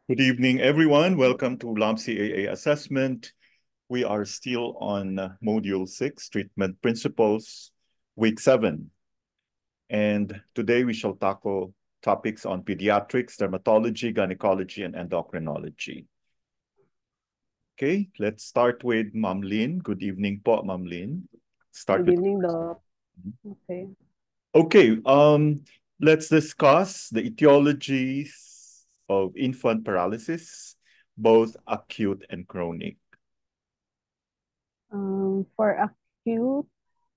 Good evening, everyone. Welcome to LAM CAA Assessment. We are still on Module 6, Treatment Principles, Week 7. And today we shall tackle topics on pediatrics, dermatology, gynecology, and endocrinology. Okay, let's start with Ma'am Lynn. Good evening po, Ma'am Lynn. Good evening, Doc. Okay. Okay, let's discuss the etiologies of infant paralysis, both acute and chronic. For acute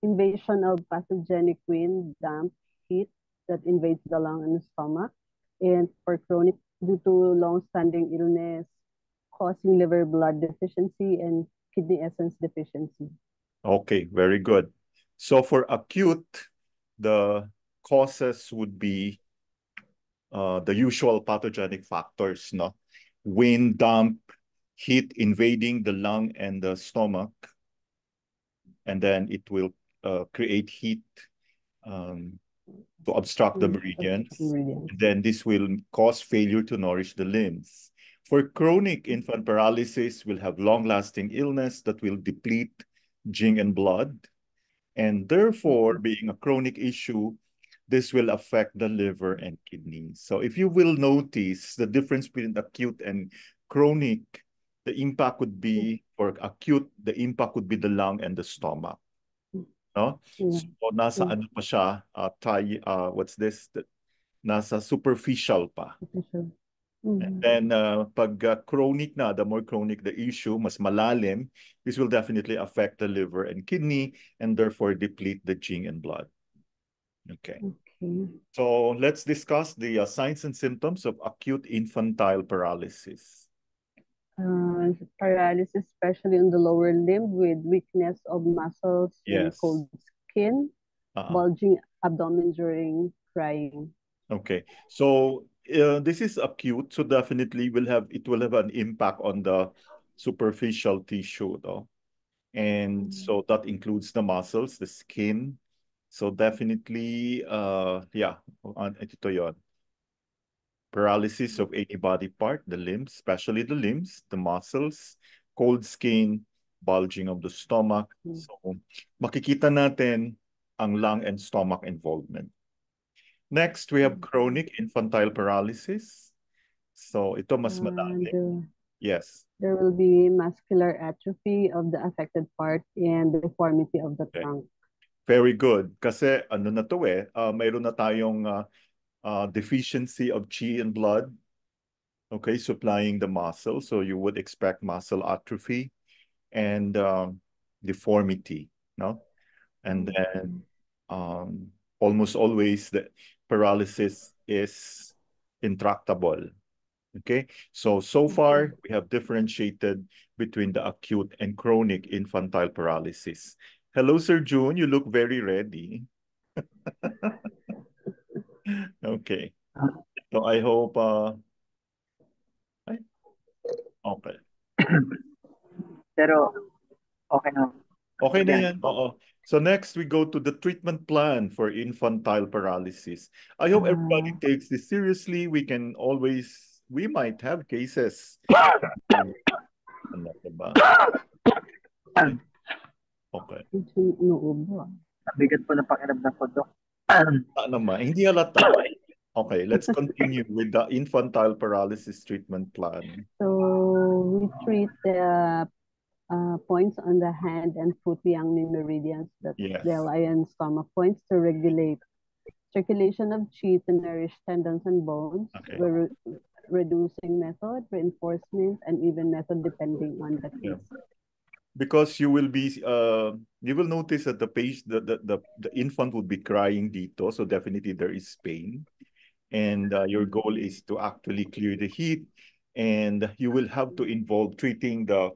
invasion of pathogenic wind, damp, heat that invades the lung and stomach, and for chronic due to long-standing illness causing liver blood deficiency and kidney essence deficiency. Okay, very good. So for acute, the causes would be the usual pathogenic factors, no? Wind, damp, heat invading the lung and the stomach, and then it will create heat to obstruct the meridians. And then this will cause failure to nourish the limbs. For chronic infant paralysis, we'll have long-lasting illness that will deplete Jing and blood. And therefore, being a chronic issue, this will affect the liver and kidneys. So if you will notice the difference between acute and chronic, the impact would be, for acute, the impact would be the lung and the stomach. No? So nasa ano pa siya, what's this? Nasa superficial pa. And then pag chronic na, the more chronic the issue, mas malalim, this will definitely affect the liver and kidney and therefore deplete the Jing and blood. Okay. So let's discuss the signs and symptoms of acute infantile paralysis. Paralysis, especially in the lower limb with weakness of muscles and cold skin, bulging abdomen during crying. Okay. So this is acute, so definitely it will have an impact on the superficial tissue, though. And so that includes the muscles, the skin. So definitely, yeah, ito yun. Paralysis of any body part, the limbs, especially the limbs, the muscles, cold skin, bulging of the stomach. So makikita natin ang lung and stomach involvement. Next, we have chronic infantile paralysis. So ito mas malalim. Yes. There will be muscular atrophy of the affected part and deformity of the trunk. Very good. Kasi ano na to mayroon na tayong deficiency of Qi and blood, okay, supplying the muscle. So you would expect muscle atrophy and deformity, no? And then almost always the paralysis is intractable. Okay, so far we have differentiated between the acute and chronic infantile paralysis. Hello, Sir June. You look very ready. Okay. So I hope okay. Pero okay na. Okay na yan. Oo. So next we go to the treatment plan for infantile paralysis. I hope everybody takes this seriously. We might have cases. Ano ba? Okay. Bigat po na pakiramdam ko, Dok. Hindi halata. Okay, let's continue with the infantile paralysis treatment plan. So we treat the points on the hand and foot yang meridians, that the LI and stomach points, to regulate circulation of qi to nourish tendons and bones. We're reducing method, reinforcement, and even method depending on the case. Because you will notice that the infant would be crying dito, so definitely there is pain. And your goal is to actually clear the heat, and you will have to involve treating the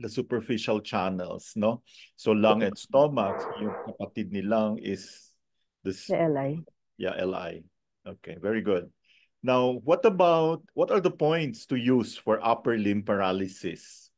superficial channels, no? So lung and stomach, yung kapatid ni lung is the LI. Yeah, LI. Okay, very good. Now, what are the points to use for upper limb paralysis?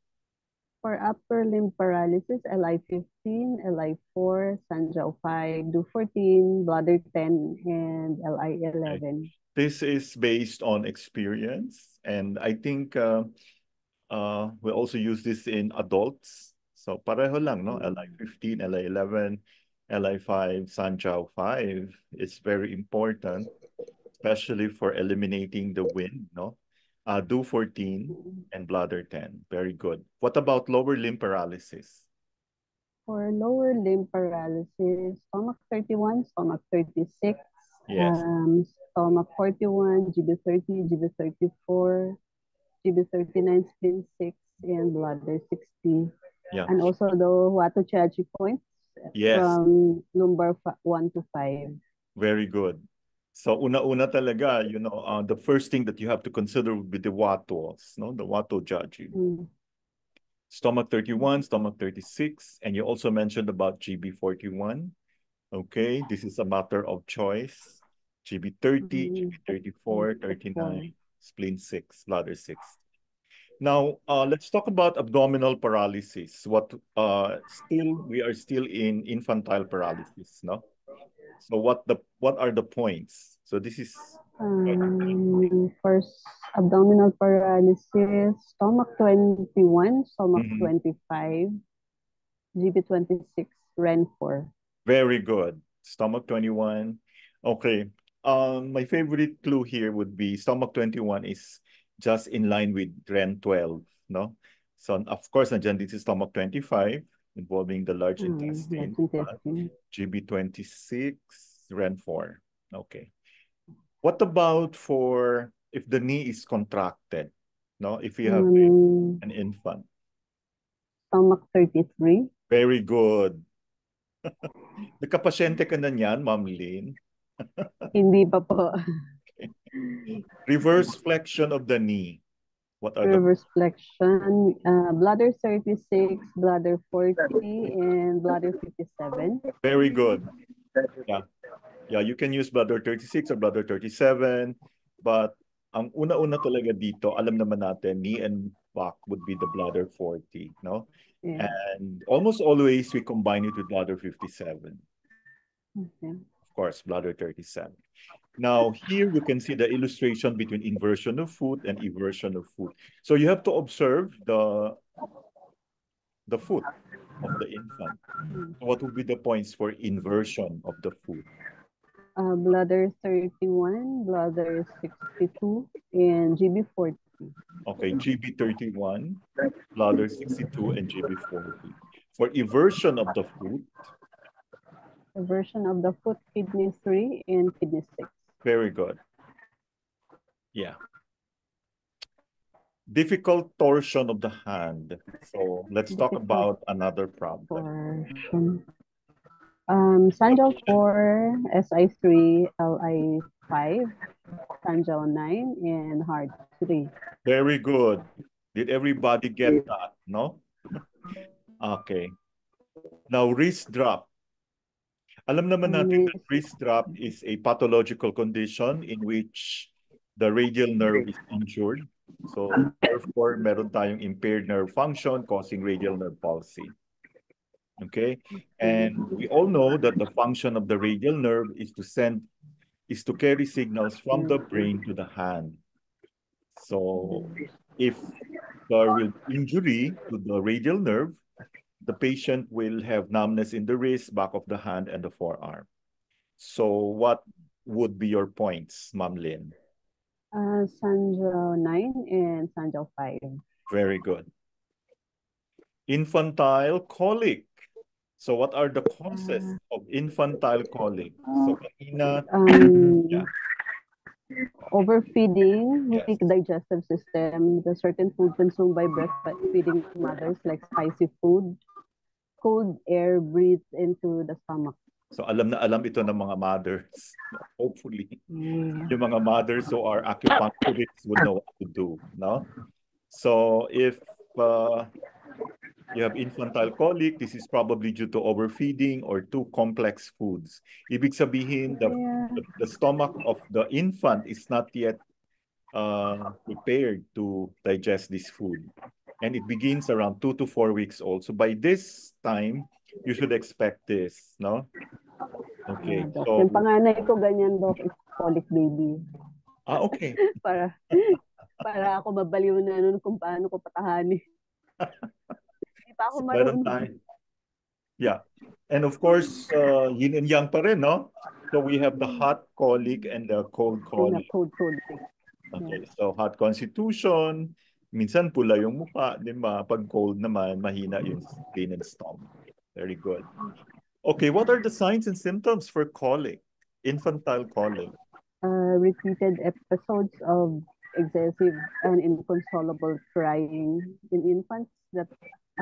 For upper limb paralysis, LI-15, LI-4, Sanjiao 5, DO-14, bladder 10, and LI-11. This is based on experience, and I think we also use this in adults. So pareho lang, no? LI-15, LI-11, LI-5, Sanjiao 5 is very important, especially for eliminating the wind, no? DO-14 and bladder 10. Very good. What about lower limb paralysis? For lower limb paralysis, stomach 31, stomach 36, yes. Stomach 41, GB30, GB34, GB39, spleen 6, and bladder 60. Yeah. And also the Huato-Chiachi points yes. from lumbar 1 to 5. Very good. So una-una talaga, you know, the first thing that you have to consider would be the Huatos, no? The Huato-Chiachi. Stomach 31, stomach 36, and you also mentioned about GB41. Okay, this is a matter of choice. GB30, GB34, 39, spleen 6, bladder 6. Now, let's talk about abdominal paralysis. We are still in infantile paralysis, no? So what are the points? So this is first abdominal paralysis, stomach 21, stomach 25, GB26, REN 4. Very good. Stomach 21. Okay. My favorite clue here would be stomach 21 is just in line with REN 12, no? So of course, nandiyan this is stomach 25 involving the large intestine. GB26, REN 4. Okay. What about for if the knee is contracted? No, if you have an infant. Stomach 33. Very good. Nagkapasyente ka na niyan, Ma'am Lynn? Hindi pa po. Okay. Reverse flexion of the knee. What are reverse flexion? Bladder 36, bladder 40, and bladder 57. Very good. Yeah. Yeah, you can use bladder 36 or bladder 37, but ang una-una talaga dito, alam naman natin, knee and back would be the bladder 40, no? Yeah. And almost always we combine it with bladder 57. Okay. Of course, bladder 37. Now, here you can see the illustration between inversion of foot and eversion of foot. So you have to observe the foot of the infant. What would be the points for inversion of the foot? Bladder 31, bladder 62, and GB40. Okay, GB31, bladder 62, and GB40. For eversion of the foot? Eversion of the foot, kidney 3 and kidney 6. Very good. Yeah. Difficult torsion of the hand. So let's talk about another problem. Sanjiao 4, SI3, LI5, Sanjiao 9, and Heart 3. Very good. Did everybody get that? No? Okay. Now, wrist drop. Alam naman natin that wrist drop is a pathological condition in which the radial nerve is injured. So, therefore, meron tayong impaired nerve function causing radial nerve palsy. Okay? And we all know that the function of the radial nerve is to carry signals from the brain to the hand. So, if there will be injury to the radial nerve, the patient will have numbness in the wrist, back of the hand, and the forearm. So what would be your points, Ma'am Lynn? Sanjiao 9 and Sanjiao 5. Very good. Infantile colic. So what are the causes of infantile colic? So yeah. Overfeeding, weak digestive system, the certain food consumed by breastfeeding mothers like spicy food, cold air breathed into the stomach. So alam na alam ito ng mga mothers, hopefully. Yung mga mothers who are acupuncturists would know what to do, no? So if you have infantile colic, this is probably due to overfeeding or too complex foods. Ibig sabihin, the stomach of the infant is not yet prepared to digest this food. and it begins around 2 to 4 weeks old. So by this time, you should expect this, no? Okay. Doc. So, Yung panganay ko ganyan, Doc, is colic baby. okay. para ako mabaliw na nun kung paano ko patahanin. Hindi pa ako marunong. Yeah. And of course, yin and yang pa rin, no? So we have the hot colic and the cold colic. Cold colic. Okay, so hot constitution, minsan pula yung mukha, di ba? Pag cold naman, mahina yung spleen and stomach. Very good. Okay, what are the signs and symptoms for colic, infantile colic? Repeated episodes of excessive and inconsolable crying in infants that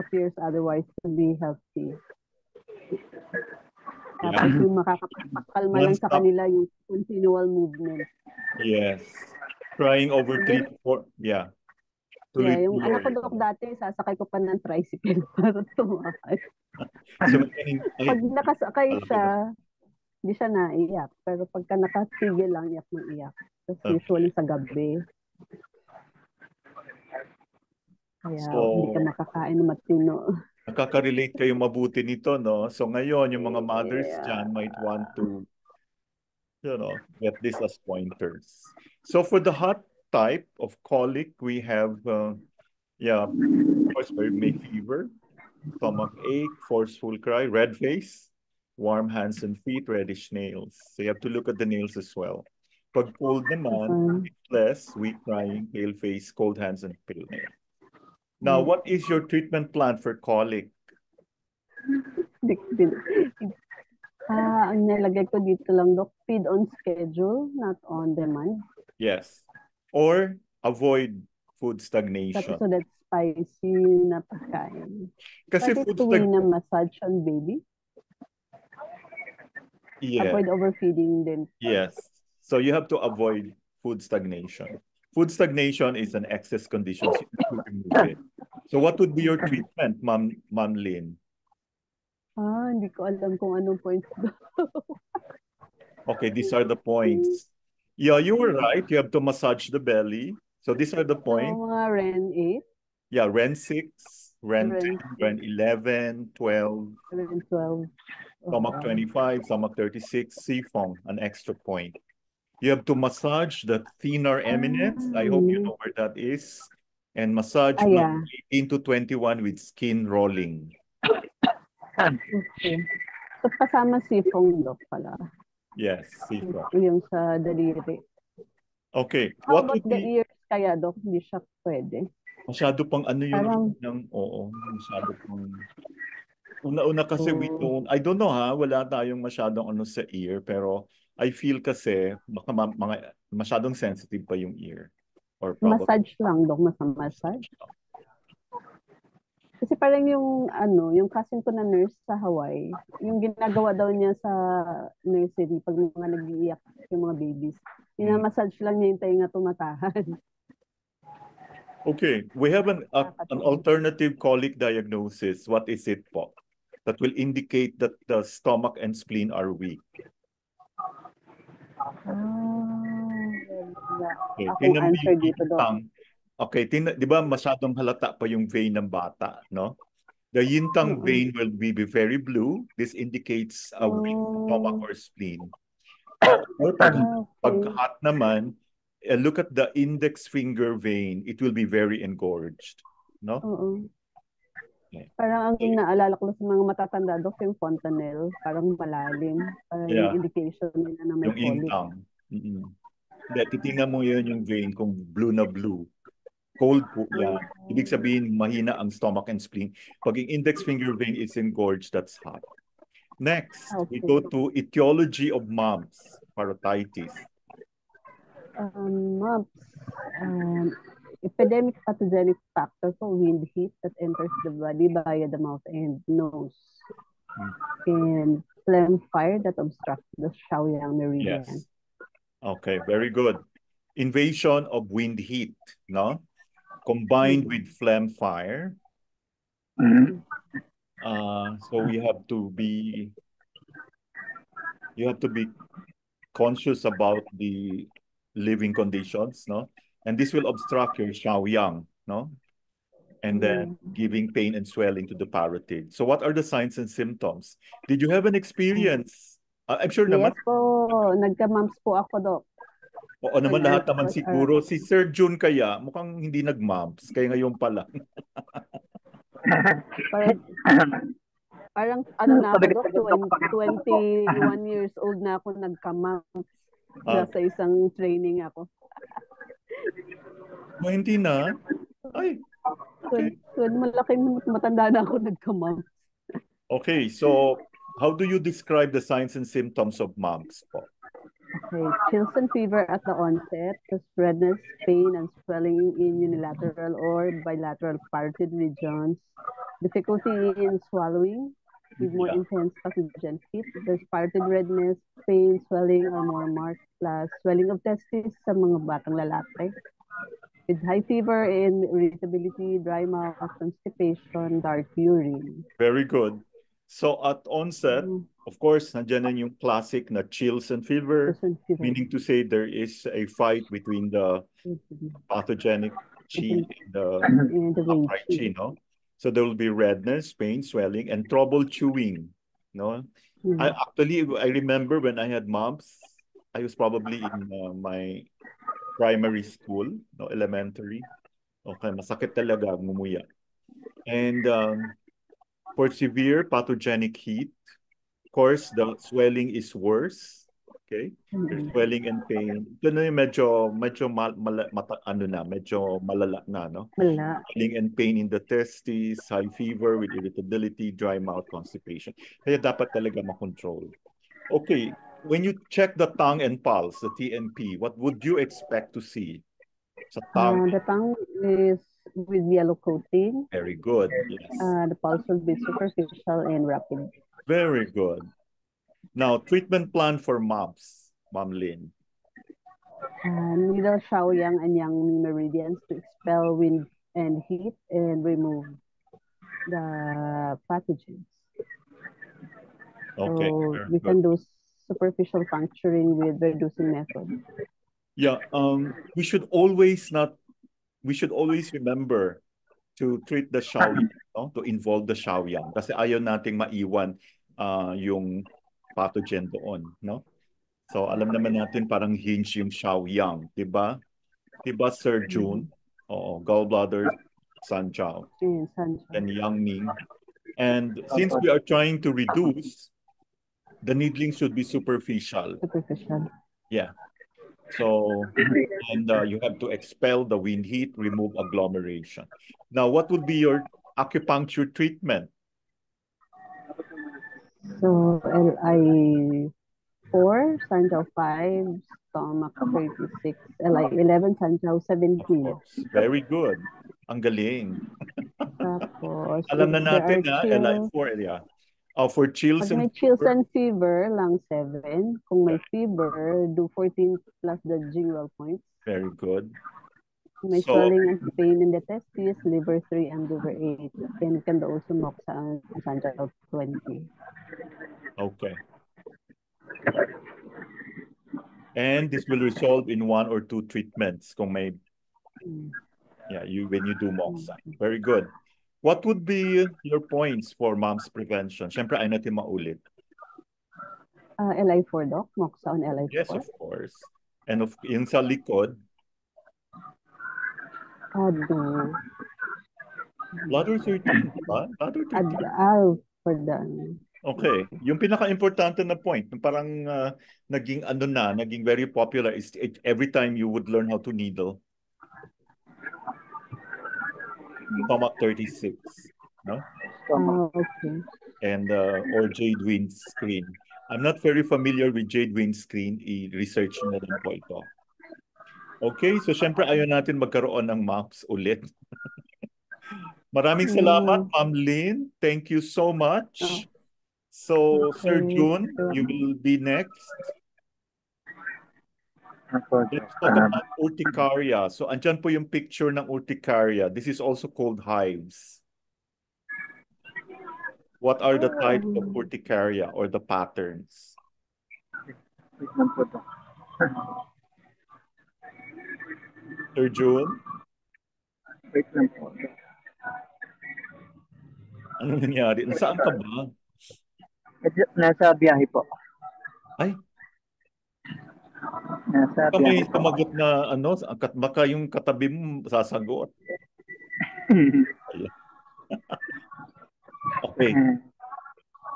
appears otherwise to be healthy. Tapos yung makakapagpakalma lang sa kanila yung continual movement. Yes. Crying over 3 to 4. Yeah. Yung anak ko Dok dati, sasakay ko pa ng tricycle para tumakay. So, pag nakasakay siya, hindi siya naiyak. Pero pagka nakatigil lang, iyak ng iyak. Tapos usually sa gabi. Kaya hindi ka makakain ng matino. Nakaka-relate kayo mabuti nito, no? So ngayon, yung mga mothers dyan might want to, get this as pointers. So for the hot type of colic, we have, of course, may fever, stomach ache, forceful cry, red face, warm hands and feet, reddish nails. So you have to look at the nails as well. Pag cold naman, less, weak crying, pale face, cold hands, and pale nails. Now, what is your treatment plan for colic? Ang nalagay ko dito lang, Doc, feed on schedule, not on demand. Yes. Or avoid food stagnation. So that's spicy na pagkain. Kasi food stagnation na massage on baby. Yeah. Avoid overfeeding then. Yes. So you have to avoid food stagnation. Food stagnation is an excess condition. So you have to remove it. So what would be your treatment, Ma'am Lynn? Hindi ko alam kung anong points. Okay, these are the points. Yeah, you were right. You have to massage the belly. So these are the points. Mga REN 8? Yeah, REN 6, REN 10, REN 11, 12. REN 12. Stomach 25, stomach 36, Sifong, an extra point. You have to massage the thenar eminence. I hope you know where that is. And massage 18 to 21 with skin rolling. Okay. So kasama sifong, Doc, pala. Yes, sifong. Yung sa daliri. Okay. How about the ears kaya, Doc? Hindi siya pwede. Masyado pang ano yung masyado pang... Una-una kasi I don't know wala tayong masyadong ano sa ear, pero I feel kasi baka masyadong sensitive pa yung ear. Or probably... Massage lang, Doc, massage. Kasi parang yung cousin ko na nurse sa Hawaii, yung ginagawa daw niya sa nursery pag mga nag-iiyak yung mga babies, minamassage lang niya yung tainga tumatahan. Okay, we have an alternative colic diagnosis. What is it po? That will indicate that the stomach and spleen are weak. Akong answer dito, Doc. Okay, di ba masyadong halata pa yung vein ng bata, no? The yintang vein will be very blue. This indicates a weak stomach or spleen. Or pag hot naman, look at the index finger vein. It will be very engorged, no? Okay. Parang ang naalala ko sa mga matatanda, Doc, yung fontanelle, parang malalim. Parang yung indication nila na may colic. Yung intang. Titingnan mo yun yung vein kung blue na blue. Cold po yan. Ibig sabihin, mahina ang stomach and spleen. Pag yung index finger vein is engorged, that's hot. Next, we go to etiology of mumps, parotitis. Mumps. Epidemic pathogenic factor for wind heat that enters the body via the mouth and nose. And phlegm fire that obstructs the Shaoyang meridian. Yes. Okay, very good. Invasion of wind heat, no? Combined with phlegm fire. So you have to be conscious about the living conditions, no? And this will obstruct your Shaoyang, no? and then giving pain and swelling to the parotid. So what are the signs and symptoms? Did you have an experience? I'm sure Yes naman. po, nagka-mumps po ako, Doc. Oo naman, lahat naman siguro. Si Sir June kaya, mukhang hindi nag-mumps, kaya ngayon pa lang. Parang ano na ako, Doc, 21 years old na ako nagka-mumps. Sa isang training ako. Hindi na? Ay, okay. Malaking matanda na ako nagka-mumps. Okay, so how do you describe the signs and symptoms of mumps po? Okay, chills and fever at the onset, redness, pain, and swelling in unilateral or bilateral parotid regions, difficulty in swallowing with more intense pathogen fit. There's parotid redness, pain, swelling, or more marked, plus swelling of testes sa mga batang lalaki. With high fever and irritability, dry mouth, constipation, dark urine. Very good. So at onset, of course, nandiyan na yung classic na chills and fever, meaning to say there is a fight between the pathogenic chi and the upright chi, no? So there will be redness, pain, swelling, and trouble chewing, no? I remember when I had mumps, I was probably in my primary school, no, elementary. Okay, masakit talaga, ngumuya. And for severe pathogenic heat, of course, the swelling is worse. Okay? There's swelling and pain. Ito na yung medyo malala na, no? Swelling and pain in the testes, high fever with irritability, dry mouth, constipation. Kaya dapat talaga makontrol. Okay, when you check the tongue and pulse, the TNP, what would you expect to see? Sa tongue? The tongue is with yellow coating. Very good, yes. The pulse will be superficial and rapid. Very good. Now, treatment plan for mumps, Ma'am Lynn. Needle Shaoyang and Yang meridians to expel wind and heat and remove the pathogens. Okay. So we can do superficial puncturing with reducing method. Yeah, we should always remember to treat the Shaoyang, no? To involve the Shaoyang. Kasi ayaw nating maiwan yung pathogen doon, no? So alam naman natin parang hinge yung Shaoyang, di ba? Di ba, Sir June? Oo, gallbladder, Sanjiao, and Yang Ming. And since we are trying to reduce, the needling should be superficial. Superficial. Yeah. So, and you have to expel the wind heat, remove agglomeration. Now, what would be your acupuncture treatment? So, LI4, Sanjiao 5, stomach 36, LI11, Sanjiao 17. Very good. Ang galing. Tapos, alam na natin na LI4, yeah. For chills and fever, lang 7. Kung may fever, do 14 plus the Jingwell points. Very good. May swelling and pain in the testes, liver 3 and liver 8. Then can also moxa and Sanjiao 20. Okay. And this will result in 1 or 2 treatments kung may, when you do moxa. Very good. What would be your points for mumps prevention? Siyempre, ay natin maulit. LI4, Doc? Moxa on LI4? Yes, of course. And yung sa likod? Bladder 13, diba? Bladder 13. For the... Okay. Yung pinaka-importante na point, parang naging very popular is every time you would learn how to needle. Stomach 36, no? Okay. And or Jade Wind's screen. I'm not very familiar with Jade Wind's screen. I-research na rin po ito. Okay, so syempre ayaw natin magkaroon ng mumps ulit. Maraming salamat, Ma'am Lynn. Thank you so much. So, okay. Sir June, you will be next. Let's talk about urticaria. So, andyan po yung picture ng urticaria. This is also called hives. What are the types of urticaria or the patterns? Sir June? Ano nangyari? Nasaan ka ba? Nasa biyahe po. Ay, Nasa baka may biyahe po. sumagot na ano, baka yung katabi mo sasagot. Okay.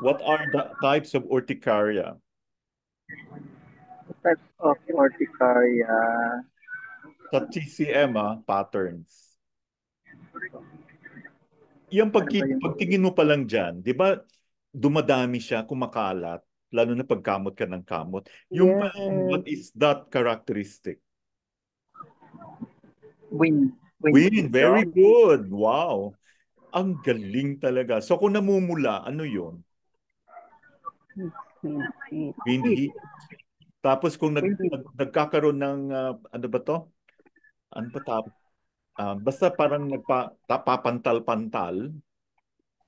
What are the types of urticaria? Types of urticaria. Sa TCM, patterns. Yung pagtingin mo pa lang dyan, di ba, dumadami siya, kumakalat, lalo na pagkamot ka ng kamot. Yung what is that characteristic? Wind. Very good. Wow. Ang galing talaga. So kung namumula, ano yun? Wind heat. Tapos kung nagkakaroon ng, ano ba to? Ano ba basta parang nagpapantal-pantal,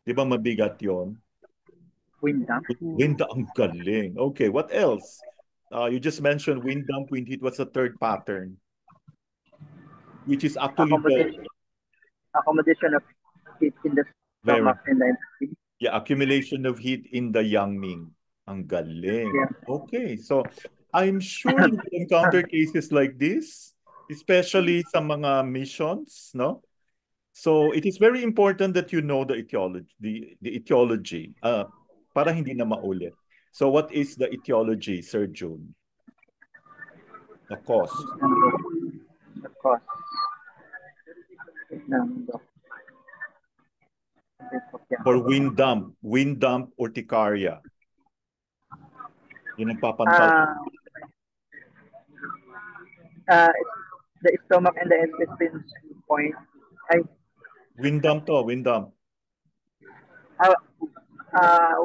di ba mabigat yon? Wind dump. Wind dump, ang galing. Okay, what else? You just mentioned wind dump, wind heat. What's the third pattern? Which is actually accommodation of heat in the stomach and the intestine. Yeah, accumulation of heat in the Yangming. Ang galing. Yeah. Okay, so I'm sure you will encounter cases like this, especially sa mga missions, no? So it is very important that you know the etiology, the etiology, para hindi na maulit. So what is the etiology, Sir June? The cause. The cause. For wind dump urticaria. Yun ang papantal. The stomach and the intestine point. Wind dump to, wind dump.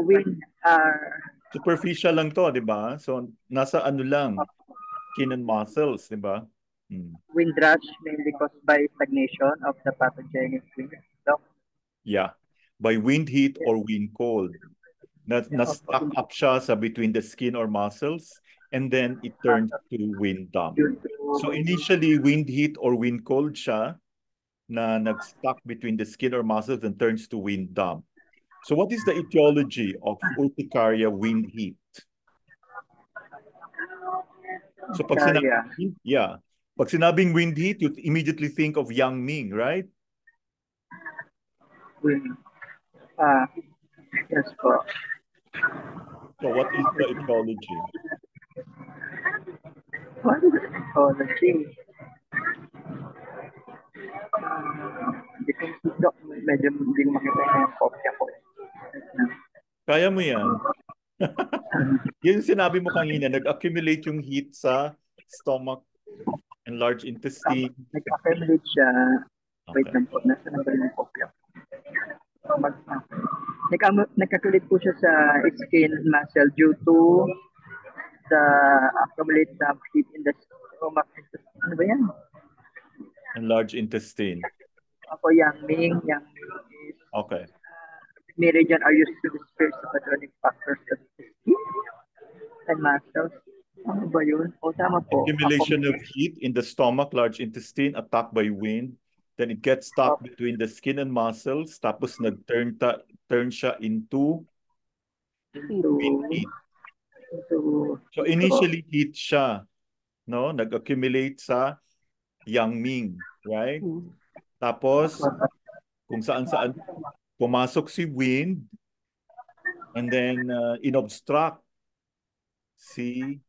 Wind. Superficial lang to, di ba? So, nasa ano lang, skin and muscles, di ba? Wind rush mainly caused by stagnation of the pathogenic wind. Yeah, by wind heat or wind cold. Na-stuck up siya sa between the skin or muscles, and then it turns to wind dump. So initially, wind heat or wind cold siya, na nag-stuck between the skin or muscles and turns to wind dump. So what is the etiology of urticaria wind heat? So pag sinabing wind heat, you immediately think of Yangming, right? Yes po. So what is the etiology? What is the etiology? Medyo hindi ko makita yung kopya ko. Kaya mo yan. Yung sinabi mo kanina, nag-accumulate yung heat sa stomach and large intestine. Nag-accumulate siya. Wait lang po, nasa na ba yung kopya? Nag-accumulate po siya sa skin muscle due to the accumulated heat in the stomach. Ano ba yan? And large intestine. Ako, Yangming is... Okay. Meridian are used to disperse the pathogenic factors of the skin and muscles. Ano ba yun? Tama po. Accumulation of heat in the stomach, large intestine, attacked by wind. Then it gets stuck between the skin and muscles. Tapos turn siya into wind heat. So initially heat siya, no? Nag-accumulate sa Yangming, right? Tapos kung saan-saan pumasok si wind, and then inobstruct si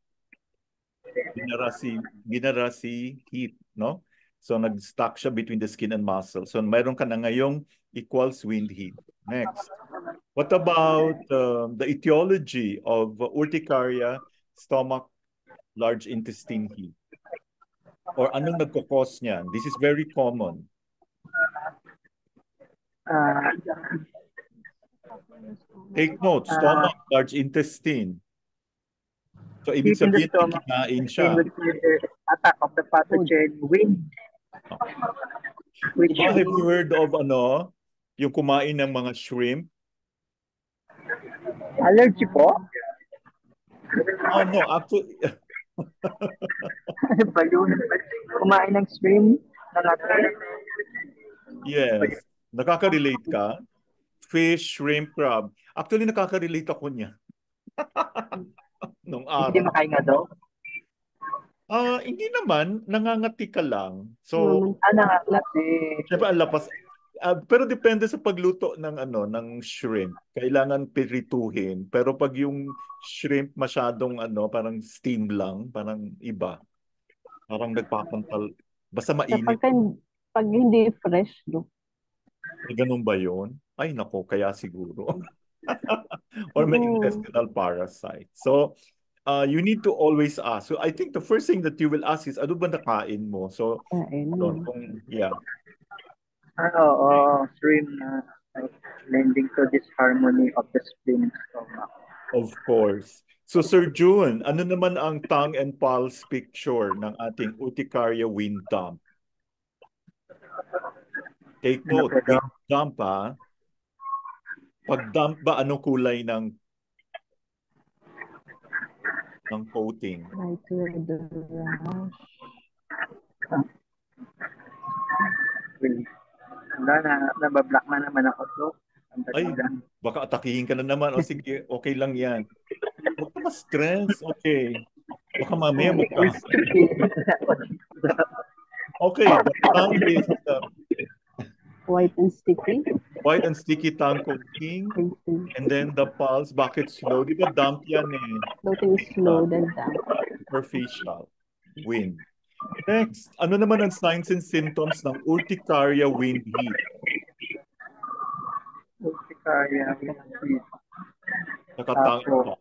binarasi heat, no? So nag-stuck siya between the skin and muscle. So mayroon ka na ngayong equals wind heat. Next. What about the etiology of urticaria, stomach, large intestine heat? Or anong nagkakos niyan? This is very common. Take note, stomach, large intestine. So, ibig sabihin, kinain siya. Attack of the pathogen wind. Have you heard of yung kumain ng mga shrimp? Allergy po? Oh, no. Actually... Ano ba yun? Kumain ng shrimp? Yes. Nakaka-relate ka? fish, shrimp, crab. Actually, nakaka-relate ako niya. Nung Hindi araw. makain nga daw? Hindi naman. Nangangati ka lang. So, nangangati. Siyempre, ang lapas. Pero depende sa pagluto ng ng shrimp. Kailangan pirituhin. Pero pag yung shrimp masyadong parang steam lang, parang iba. Parang nagpapantal. Basta mainit. Pag hindi fresh, no? Ganun ba yun? Ay, nako, kaya siguro. Or may intestinal parasite. So, you need to always ask. So, I think the first thing that you will ask is, ano ba nakain mo? So, yeah. Shrimp na lending to this harmony of the spleen and stomach. Of course. So, Sir June, ano naman ang tongue and pulse picture ng ating urticaria wind dump? Take note, wind dump ha. Pag dump ba, anong kulay ng coating? Light red rash. Nabablock na naman ako to. Ay, baka atakihin ka na naman. O sige, okay lang yan. Huwag ka ma-stress. Okay. Baka mamaya magka. Okay, the tongue is white and sticky. White and sticky tongue coating. And then the pulse, bakit slow? Di ba damp yan eh? Floating slow, then damp. Superficial. Wind. Next, ano naman ang signs and symptoms ng urticaria wind heat? Urticaria wind heat. Nakatango.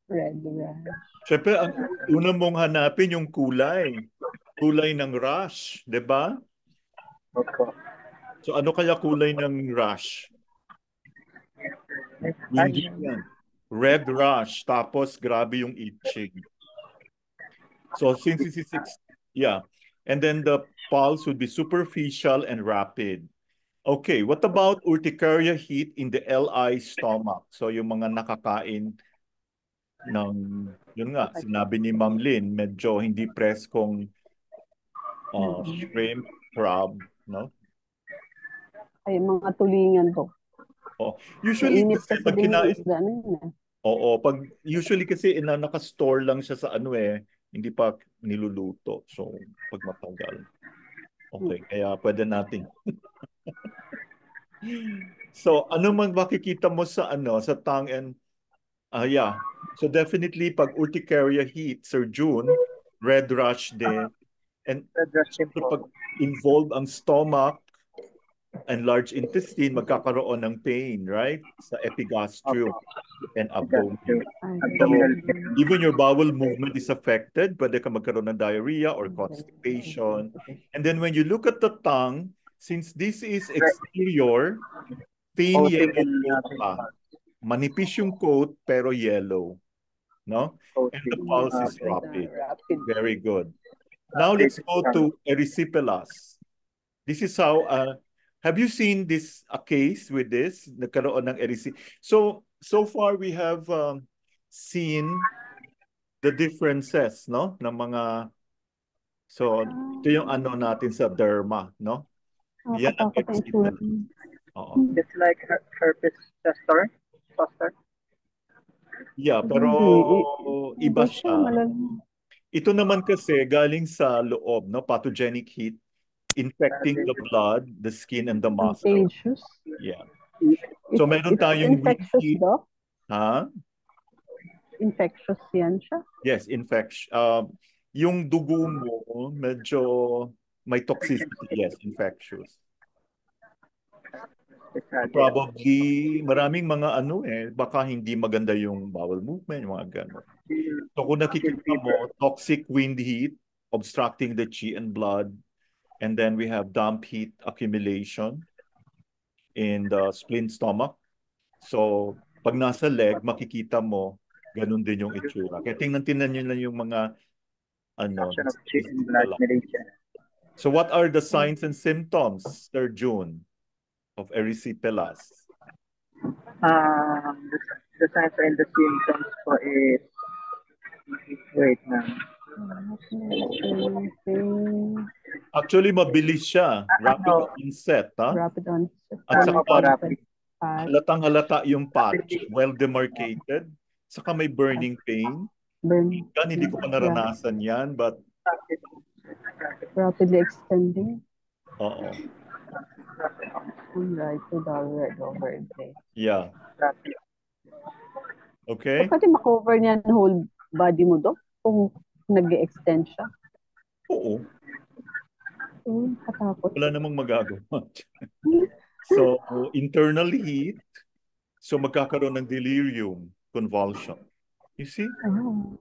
Red rash. Siyempre, ang una mong hanapin yung kulay. Kulay ng rash, di ba? Opo. So ano kaya kulay ng rash? Hindi yan. Red rash, tapos grabe yung itching. So since this is, yeah. And then the pulse would be superficial and rapid. Okay, what about urticaria heat in the LI stomach? So yung mga nakakain ng, yun nga, sinabi ni Ma'am Lynn, medyo hindi preskong shrimp, crab, no? Ay, mga tulingan po. Usually kasi pag kinain, usually kasi naka-store lang siya sa hindi pa niluluto. So, pag matagal. Okay, kaya pwede natin. So, ano man makikita mo sa sa tongue and yeah. So definitely pag urticaria heat, Sir June, red rash din. And pag involved ang stomach and large intestine, magkakaroon ng pain, right? Sa epigastrium and abdomen. Even your bowel movement is affected. Pwede ka magkaroon ng diarrhea or constipation. And then when you look at the tongue, since this is exterior, thin yellow coat pa. Manipis yung coat, pero yellow. No? And the pulse is rapid. Very good. Now let's go to erysipelas. This is how, have you seen this case with this? Nagkaroon ng So far we have seen the differences, no? Ng mga, so ito yung natin sa derma, no? Yan ang erysipelas. It's like herpes zoster. Yeah, pero iba siya. Ito naman kasi galing sa loob, no? Pathogenic heat, infecting the blood, the skin, and the muscle. Yeah. So meron tayong infectious daw? Ha? Infectious yan siya? Yes, infectious. Yung dugo mo, medyo may toxicity. Yes, infectious. Probably, maraming mga baka hindi maganda yung bowel movement, mga gano'n. So kung nakikita mo, toxic wind heat, obstructing the chi and blood, and then we have damp heat accumulation in the spleen stomach. So pag nasa leg, makikita mo, ganun din yung itsura. Kaya tingnan nyo lang yung mga So what are the signs and symptoms, Sir June, of erysipelas? The signs and the symptoms po is, wait na. Actually, mabilis siya. Rapid onset, ha? Rapid onset. At saka, rapid. halatang-halata yung patch. Well demarcated. Saka may burning pain. Hindi ko pa naranasan yan, but... Rapidly extending. Oo. From right to the red over there. Yeah. Okay? So, pwede makover niya ang whole body mo, Dok? Kung nag-extend siya? Oo. Katakot. Wala namang magagawa. So, internal heat. So, magkakaroon ng delirium, convulsion. You see?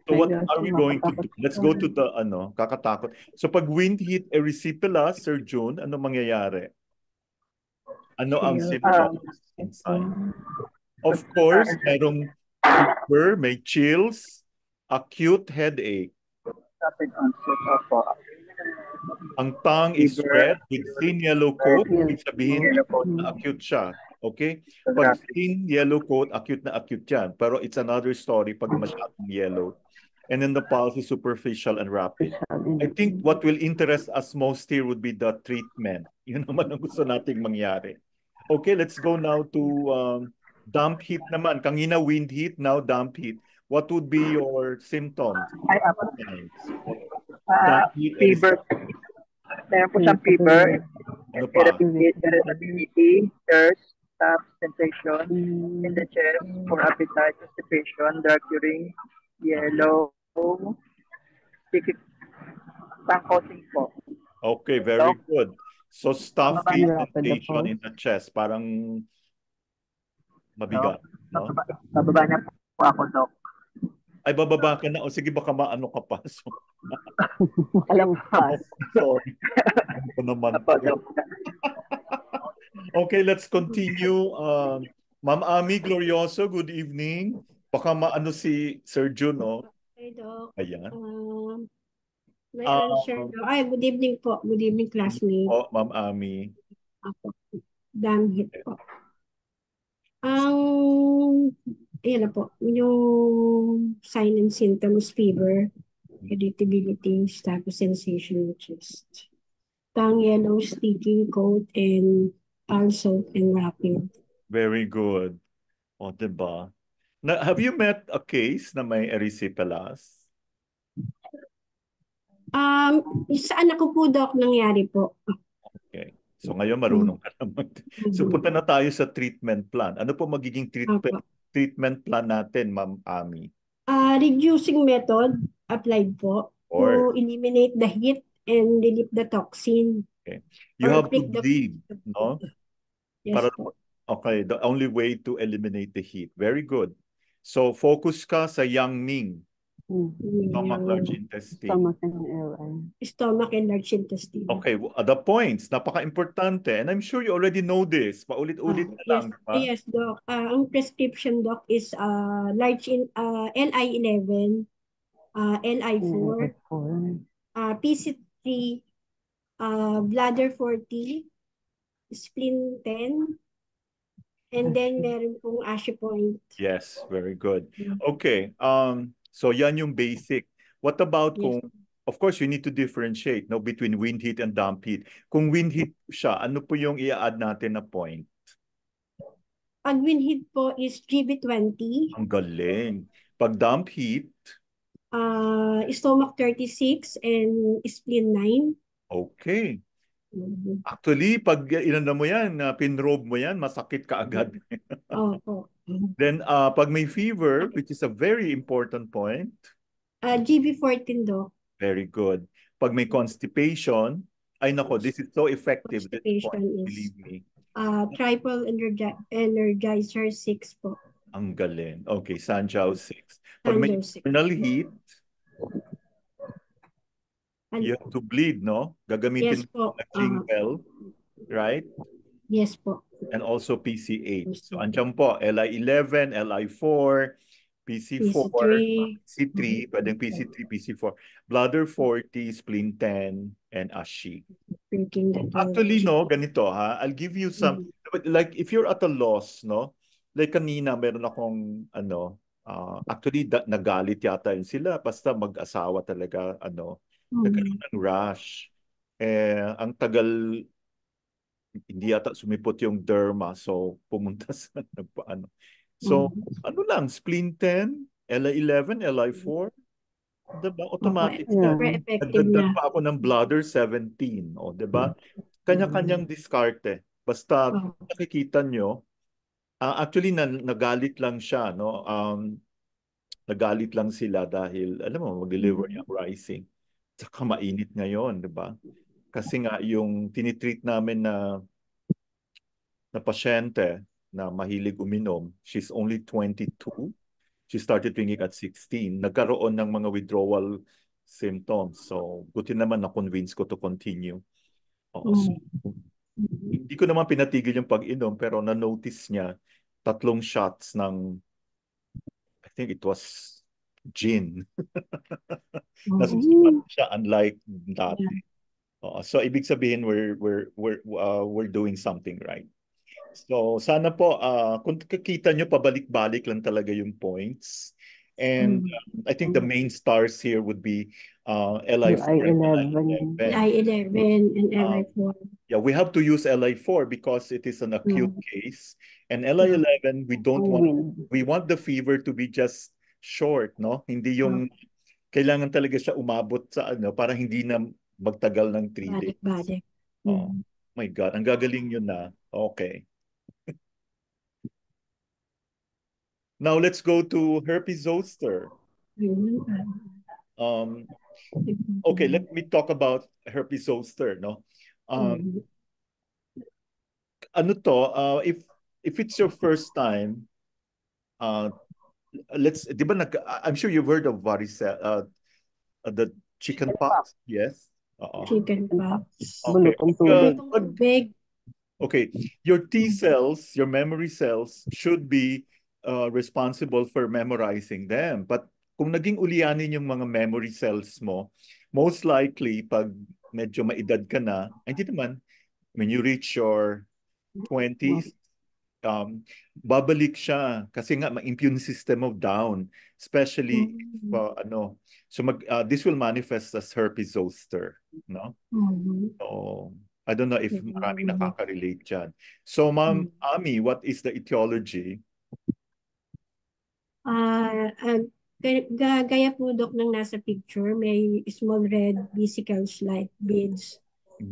So, what are we going to do? Let's go to the, kakatakot. So, pag wind hit erysipelas, Sir June, ano mangyayari? Ano ang symptoms and signs? Of course, merong fever, may chills, acute headache. Rapid onset of Ang tongue is red with thin yellow coat. Ibig sabihin, acute siya. Okay? Pag thin yellow coat, acute na acute yan. Pero it's another story pag masyadong yellow. And then the pulse is superficial and rapid. I think what will interest us most here would be the treatment. Yun naman ang gusto nating mangyari. Okay, let's go now to damp heat naman. Kanina wind heat, now damp heat. What would be your symptoms? Fever. Meron po siyang fever, irritability, thirst, tap sensation in the chest for appetite, constipation, dark urine, yellow, sticky, tongue po. Okay, very good. So stuffy sensation in the chest, parang mabigat. No? Bababa na po ako, Doc. Ay, bababa ka na. O sige, baka maano ka pa. So, Malampas. sorry. Ano naman. Okay, let's continue. Ma'am Ami Glorioso, good evening. Baka maano si Sir June, no? Hey, Doc. Ayan. May answer, Doc. Ay, good evening po. Good evening, classmate. Oh, Ma'am Ami. Ako. Damn hit po. Ayan na po. Yung sign and symptoms, fever, irritability, status sensation in chest. Tongue yellow, sticky, cold, and also and rapid. Very good. O, diba? Na, have you met a case na may erysipelas? Sa anak ko po, Doc, nangyari po. Okay. So ngayon marunong ka naman. So punta na tayo sa treatment plan. Ano po magiging treatment plan natin, Ma'am Ami? Reducing method applied po to eliminate the heat and relieve the toxin. Okay. You have to bleed, no? Yes, po. Okay, the only way to eliminate the heat. Very good. So focus ka sa Yang Ming. Stomach, large intestine. Stomach and large intestine. Okay, the points, napaka-importante. And I'm sure you already know this. Paulit-ulit na lang. Yes, Doc. Ang prescription, Doc, is LI11, LI4, PC3, bladder 40, spleen 10, and then meron pong Ashi-Point. Yes, very good. Okay, so yan yung basic. What about kung, of course, you need to differentiate no, between wind heat and damp heat. Kung wind heat siya, ano po yung i-add natin na point? Pag wind heat po is GB20. Ang galing. Pag damp heat? Stomach 36 and spleen 9. Okay. Actually, pag inano mo yan, pinrobe mo yan, masakit ka agad. Opo. Then, pag may fever, which is a very important point. GB14, Doc. Very good. Pag may constipation, ay nako, this is so effective. Constipation point, is, believe me. Triple Energizer 6 po. Ang galing. Okay, Sanjiao 6. Pag may internal heat, you have to bleed, no? Gagamitin mo Jingle, right? Yes po. And also PC8. So, andyan po, LI11, LI4, PC4, PC3, pwedeng PC3, PC4, bladder 40, spleen 10, and Ashi. Actually, no, ganito ha, I'll give you some, like if you're at a loss, no? Like kanina, meron akong, actually, nagalit yata yun sila, basta mag-asawa talaga, nagkaroon ng rash. ang tagal, hindi yata sumipot yung derma, so pumunta sa nagpaano. So, ano lang, spleen 10, LI11, LI4, diba? Automatic na. Super effective Nagdagdag niya. pa ako ng bladder 17, o, diba? Kanya-kanyang diskarte. Basta nakikita nyo, actually nagalit lang siya, no? Nagalit lang sila dahil, alam mo, mag-deliver yung rising. Tsaka mainit ngayon, diba? Kasi nga, yung tinitreat namin na pasyente na mahilig uminom, she's only 22. She started drinking at 16. Nagkaroon ng mga withdrawal symptoms. So, buti naman na-convince ko to continue. So, hindi ko naman pinatigil yung pag-inom, pero na-notice niya 3 shots ng, I think it was gin. Nasusulat siya, unlike dati. So, ibig sabihin, we're doing something right. So, sana po, kung kakita nyo, pabalik-balik lang talaga yung points. And I think the main stars here would be LI4 and LI11. LI11 and LI4. Yeah, we have to use LI4 because it is an acute case. And LI11, we want the fever to be just short, no? Hindi yung, kailangan talaga siya umabot sa para hindi na magtagal ng 3 days. Balik-balik. Oh my God, ang gagaling yun na. Okay. Now let's go to herpes zoster. Okay, let me talk about herpes zoster, no? Ano to? If it's your first time, di ba I'm sure you've heard of varicella, the chicken pox, yes? Chicken pox. Okay. Big. Okay, your T cells, your memory cells should be responsible for memorizing them. But kung naging ulyanin yung mga memory cells mo, most likely, pag medyo maedad ka na, hindi naman, when you reach your 20s, babalik siya kasi nga ma-immune system mo down, especially if, so this will manifest as herpes zoster, no? So, I don't know if maraming nakaka-relate dyan. So, Ma'am Ami, what is the etiology? Gaya po, Dok, ng nasa picture, may small red vesicles-like beads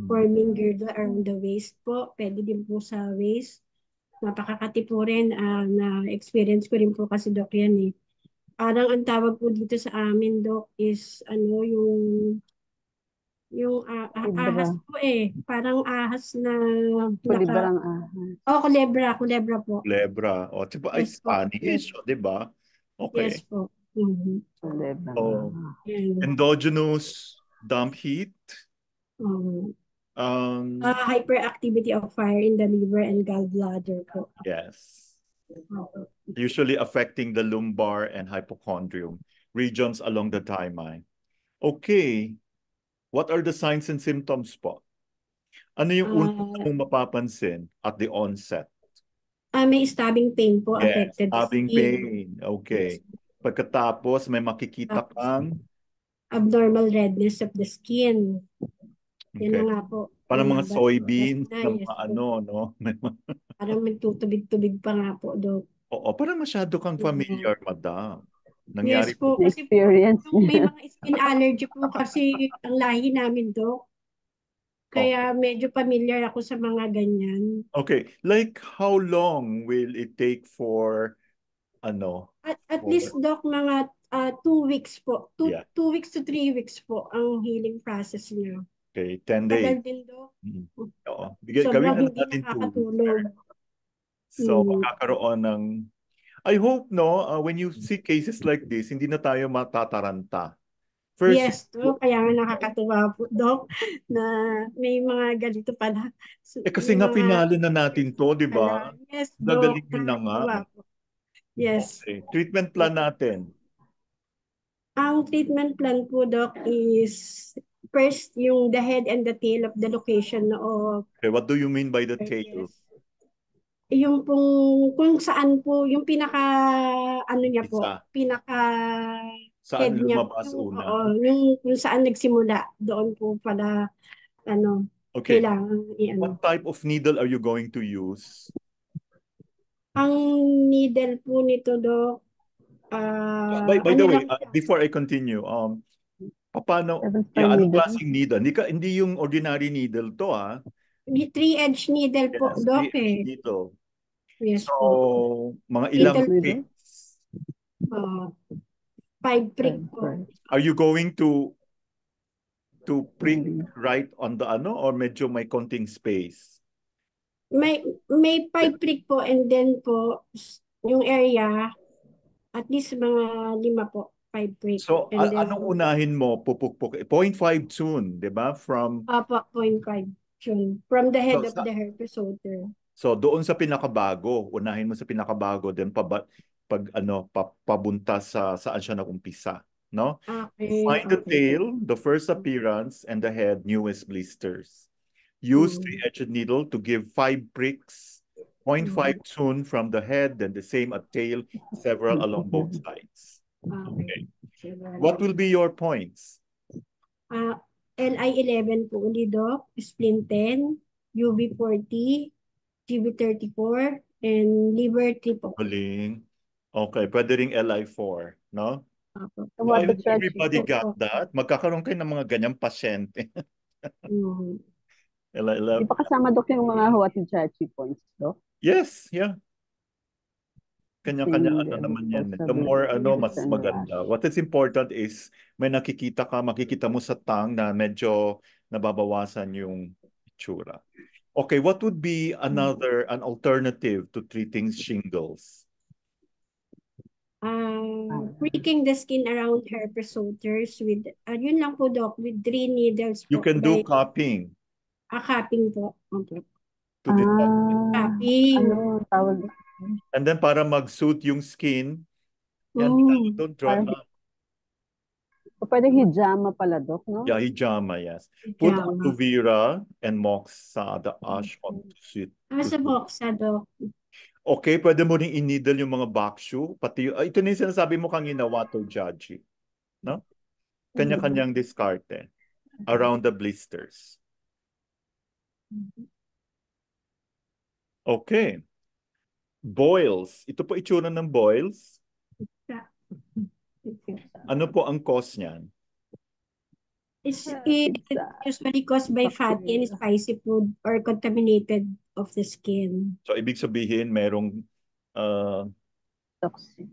forming girdle around the waist po. Pwede din po sa waist. Napakakati po rin. Na-experience ko rin po kasi, Dok, yan eh. Parang ang tawag po dito sa amin, Dok, is yung ahas po eh. Parang ahas na... Kulibrang ahas. Kulebra po. Kulebra. Tipo, ay Spanish, di ba? Okay. Yes po. Kulibrang endogenous dump heat. Hyperactivity of fire in the liver and gallbladder po. Yes. Usually affecting the lumbar and hypochondrium regions along the thigh. Okay. What are the signs and symptoms po? Ano yung unang mong mapapansin at the onset? May stabbing pain po, yes, affected stabbing skin. pain. Okay. Pagkatapos, may makikita kang abnormal redness of the skin. Okay. Yan na nga po. Parang mga soybeans na yes, mga no? Parang magtutubig-tubig pa nga po, Dok. Oo, parang masyado kang familiar, madam. Nangyari yes po. Kasi experience. Po, may mga skin allergy po kasi ang lahi namin, Dok. Kaya medyo familiar ako sa mga ganyan. Okay. Like how long will it take for At least, Doc, mga 2 weeks po. 2 weeks to 3 weeks po ang healing process niya. Okay, 10 days. Tagal din, Doc. Oo. Sobrang hindi nakakatulog. So, makakaroon ng... I hope, when you see cases like this, hindi na tayo matataranta. First, yes, kaya nga nakakatuwa po, Doc, na may mga ganito pala. Kasi nga finale na natin to, di ba? Yes, Doc. Gagaling yun na nga. Yes. Okay. Treatment plan natin. Ang treatment plan po, Doc, is first yung the head and the tail of the location of... Okay, what do you mean by the tail? Yung kung saan po, yung pinaka, niya po, pinaka... Saan lumabas una? Yung kung saan nagsimula, doon po pala Okay. kailangan What type of needle are you going to use? Ang needle po nito, Dok, by the way, before I continue, paano, anong klaseng needle? Hindi yung ordinary needle to, ah. 3-edge needle po, Yes, Dok, 3-edge needle. Yes so, po. mga ilang pricks? 5 prick po. Are you going to prick right on the ano or medyo may konting space? May 5 prick po, and then po yung area at least mga 5 po, 5 prick. So and then, anong unahin mo? Pupukpuk 0.5 tune, 'di ba? From 0.5 tune from the head of the herpes zoster. So doon sa pinakabago, unahin mo sa pinakabago, then pabunta sa saan siya nagumpisa, no? Find the tail, the first appearance, and the head, newest blisters. Use 3-edged needle to give 5 pricks, 0.5 tune from the head, then the same at tail, several along both sides. Okay. What will be your points? LI11 po ulit, Doc, splint 10, UV40, GB34, and liver 3 po. Galing. Okay, pwede ring LI4, no? Everybody got that? Magkakaroon kayo ng mga ganyang pasyente. LI11. Di pa kasama, Dok, yung mga Huatichachi points, Dok? Yes, yeah. Kanya-kanya naman yan. The more mas maganda. What is important is may makikita mo sa tongue na medyo nababawasan yung itsura. Okay, what would be an alternative to treating shingles? Pricking the skin around herpes zosters with, yun lang po, Doc, with 3 needles po. You can do cupping. Cupping po. Okay. Cupping. Tawag? And then para mag-suit yung skin, don't draw na. Pwede hijama pala, Doc, no? Yeah, hijama, yes. Put aloe vera and moxa, the ash on to suit. Sa moxa, Doc. Okay, pwede mo rin i-needle yung mga bakshu. Pati, ito na yung sinasabi mo kanina, Huatichachi. No? Kanya-kanyang diskarte around the blisters. Okay. Boils. Ito po itsura ng boils. Ano po ang cause niyan? It's usually caused by fatty and spicy food or contaminated of the skin. So, ibig sabihin, merong toxic.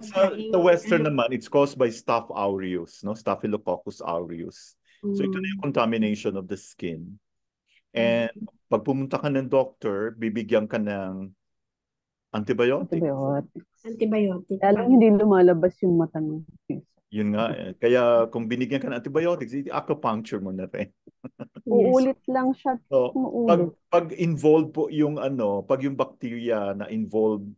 Sa Western naman, it's caused by Staph aureus, no? Staphylococcus aureus. So, ito na yung contamination of the skin. And pag pumunta ka ng doctor, bibigyan ka ng antibiotics. Kaya lang hindi lumalabas yung mata ng piso. Yun nga. Kaya kung binigyan ka ng antibiotics, acupuncture mo na rin. Uulit lang siya. So, pag involved po yung pag yung bacteria na involved,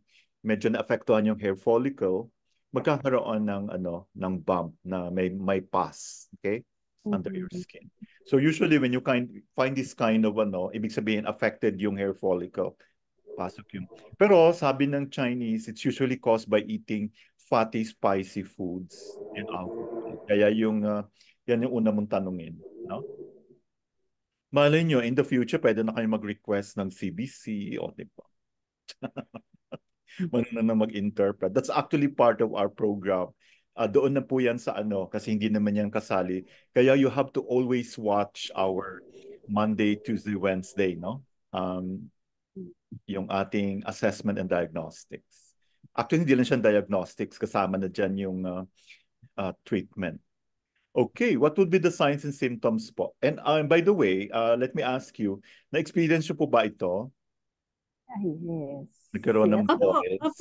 medyo na-affectuhan yung hair follicle, magkakaroon ng bump na may pus, okay? Under your skin. So usually when you find this kind of ibig sabihin affected yung hair follicle. Pasok yung. Pero sabi ng Chinese, it's usually caused by eating fatty, spicy foods and alcohol. Kaya yan yung una mong tanungin, no? Malay nyo, in the future, pwede na kayo mag-request ng CBC o diba? Marunong na mag-interpret. That's actually part of our program. Doon na po yan sa kasi hindi naman yan kasali. Kaya you have to always watch our Monday, Tuesday, Wednesday, no? Yung ating assessment and diagnostics. Actually, hindi lang siya diagnostics. Kasama na dyan yung treatment. Okay, what would be the signs and symptoms po? And by the way, let me ask you, na-experience nyo po ba ito? Yes. Nagkaroon ng boils?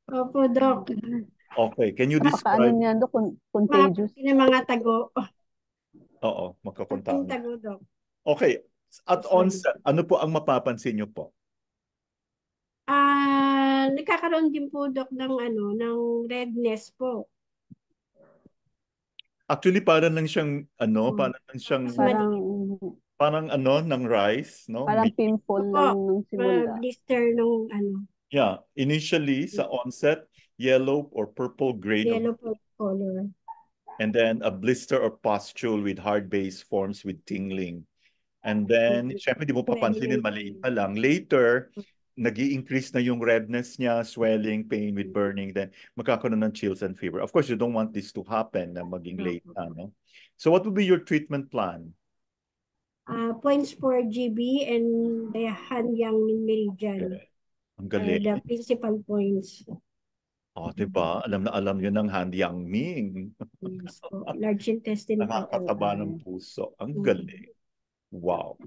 Opo, Doc. Okay, can you describe? Paano niyan, Doc? Contagious? Mga tago. Oo, magkakontaminate. Tago, Doc. Okay, at onset, ano po ang mapapansin nyo po? Nagkakaroon din po, Doc, ng redness po. Actually, parang lang siyang, parang ng rice, no? Parang pimple lang nung simula. Blister nung Yeah, initially sa onset, yellow or purple gray. Yellow color. And then a blister or pustule with hard base forms with tingling. And then, syempre, di mo papansinin, maliit pa lang. Later, nag-i-increase na yung redness niya, swelling, pain with burning, then magkakaroon ng chills and fever. Of course, you don't want this to happen na maging late na, no? So what would be your treatment plan? Points for GB and the Hanyang Meridian. Okay. Ang galing. The principal points. Oh, diba? Alam na alam yun ng Han Yang-ming. Yes, po. Large intestine. Nakakataba ng puso. Ang galing. Wow.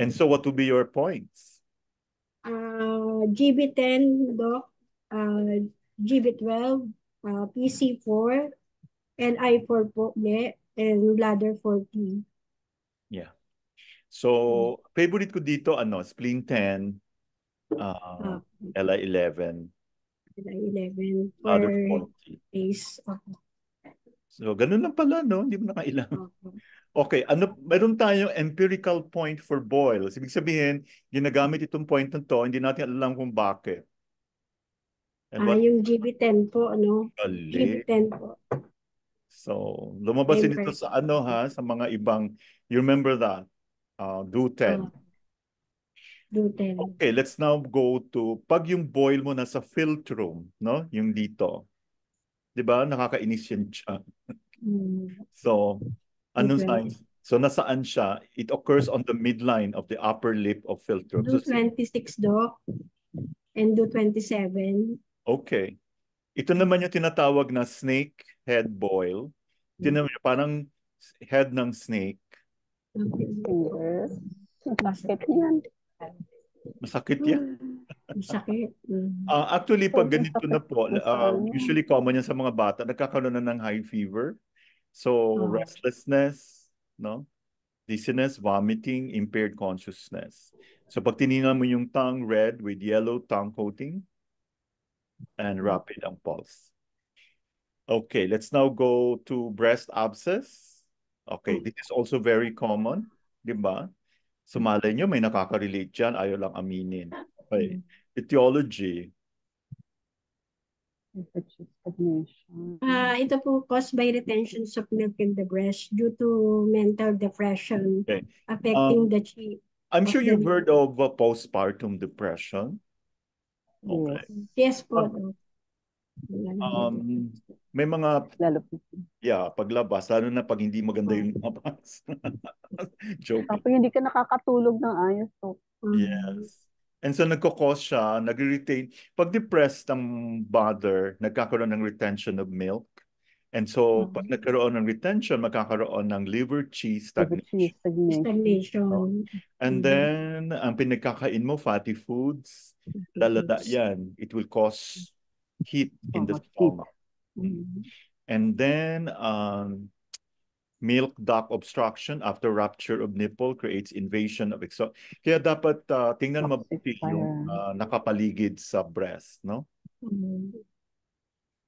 And so what would be your points? GB10, Doc, GB12, PC4, and I4 po, and bladder 40. Yeah. So, favorite ko dito, spleen 10, LI11. LI11 Bladder for 40. days. So, ganun lang pala, no? Hindi mo na kailangan. Okay, meron tayong empirical point for boils. Ibig sabihin, ginagamit itong point na to, hindi natin alam kung bakit. Yung GB10 po, GB10 po. So, lumabas din ito sa sa mga ibang, you remember that? Do10. Do10. Okay, let's now go to, pag yung boil mo nasa philtrum, no? Yung dito. Di ba? Nakakainis yan siya. So, anong signs? So, nasaan siya? It occurs on the midline of the upper lip of philtrum. Do 26, Doc. And do 27. Okay. Ito naman yung tinatawag na snake head boil. Parang head ng snake. Masakit yan. Masakit yan? Masakit. Actually, pag ganito na po, usually common yan sa mga bata, nagkakaroon na ng high fever. So, restlessness, no? Dizziness, vomiting, impaired consciousness. So, pag tinignan mo yung tongue red with yellow tongue coating and rapid ang pulse. Okay, let's now go to breast abscess. Okay, this is also very common, di ba? So, malay nyo, may nakaka-relate dyan, ayaw lang aminin. Okay, etiology. Ito po caused by retention of milk in the breast due to mental depression affecting the chi. I'm sure you've heard of postpartum depression. Okay. Yes po. May mga paglabas, lalo na pag hindi maganda yung labas. Joke. Kapag hindi ka nakakatulog ng ayos. Yes. And so nagkakause siya, nag-retain. Pag depressed ang mother, nagkakaroon ng retention of milk. And so pag nagkaroon ng retention, magkakaroon ng liver chi stagnation. And then, ang pinagkakain mo, fatty foods, lalada yan. It will cause heat in the stomach. And then, milk duct obstruction after rupture of nipple creates invasion of exhaust. Kaya dapat tingnan mabuti yung nakapaligid sa breast, no?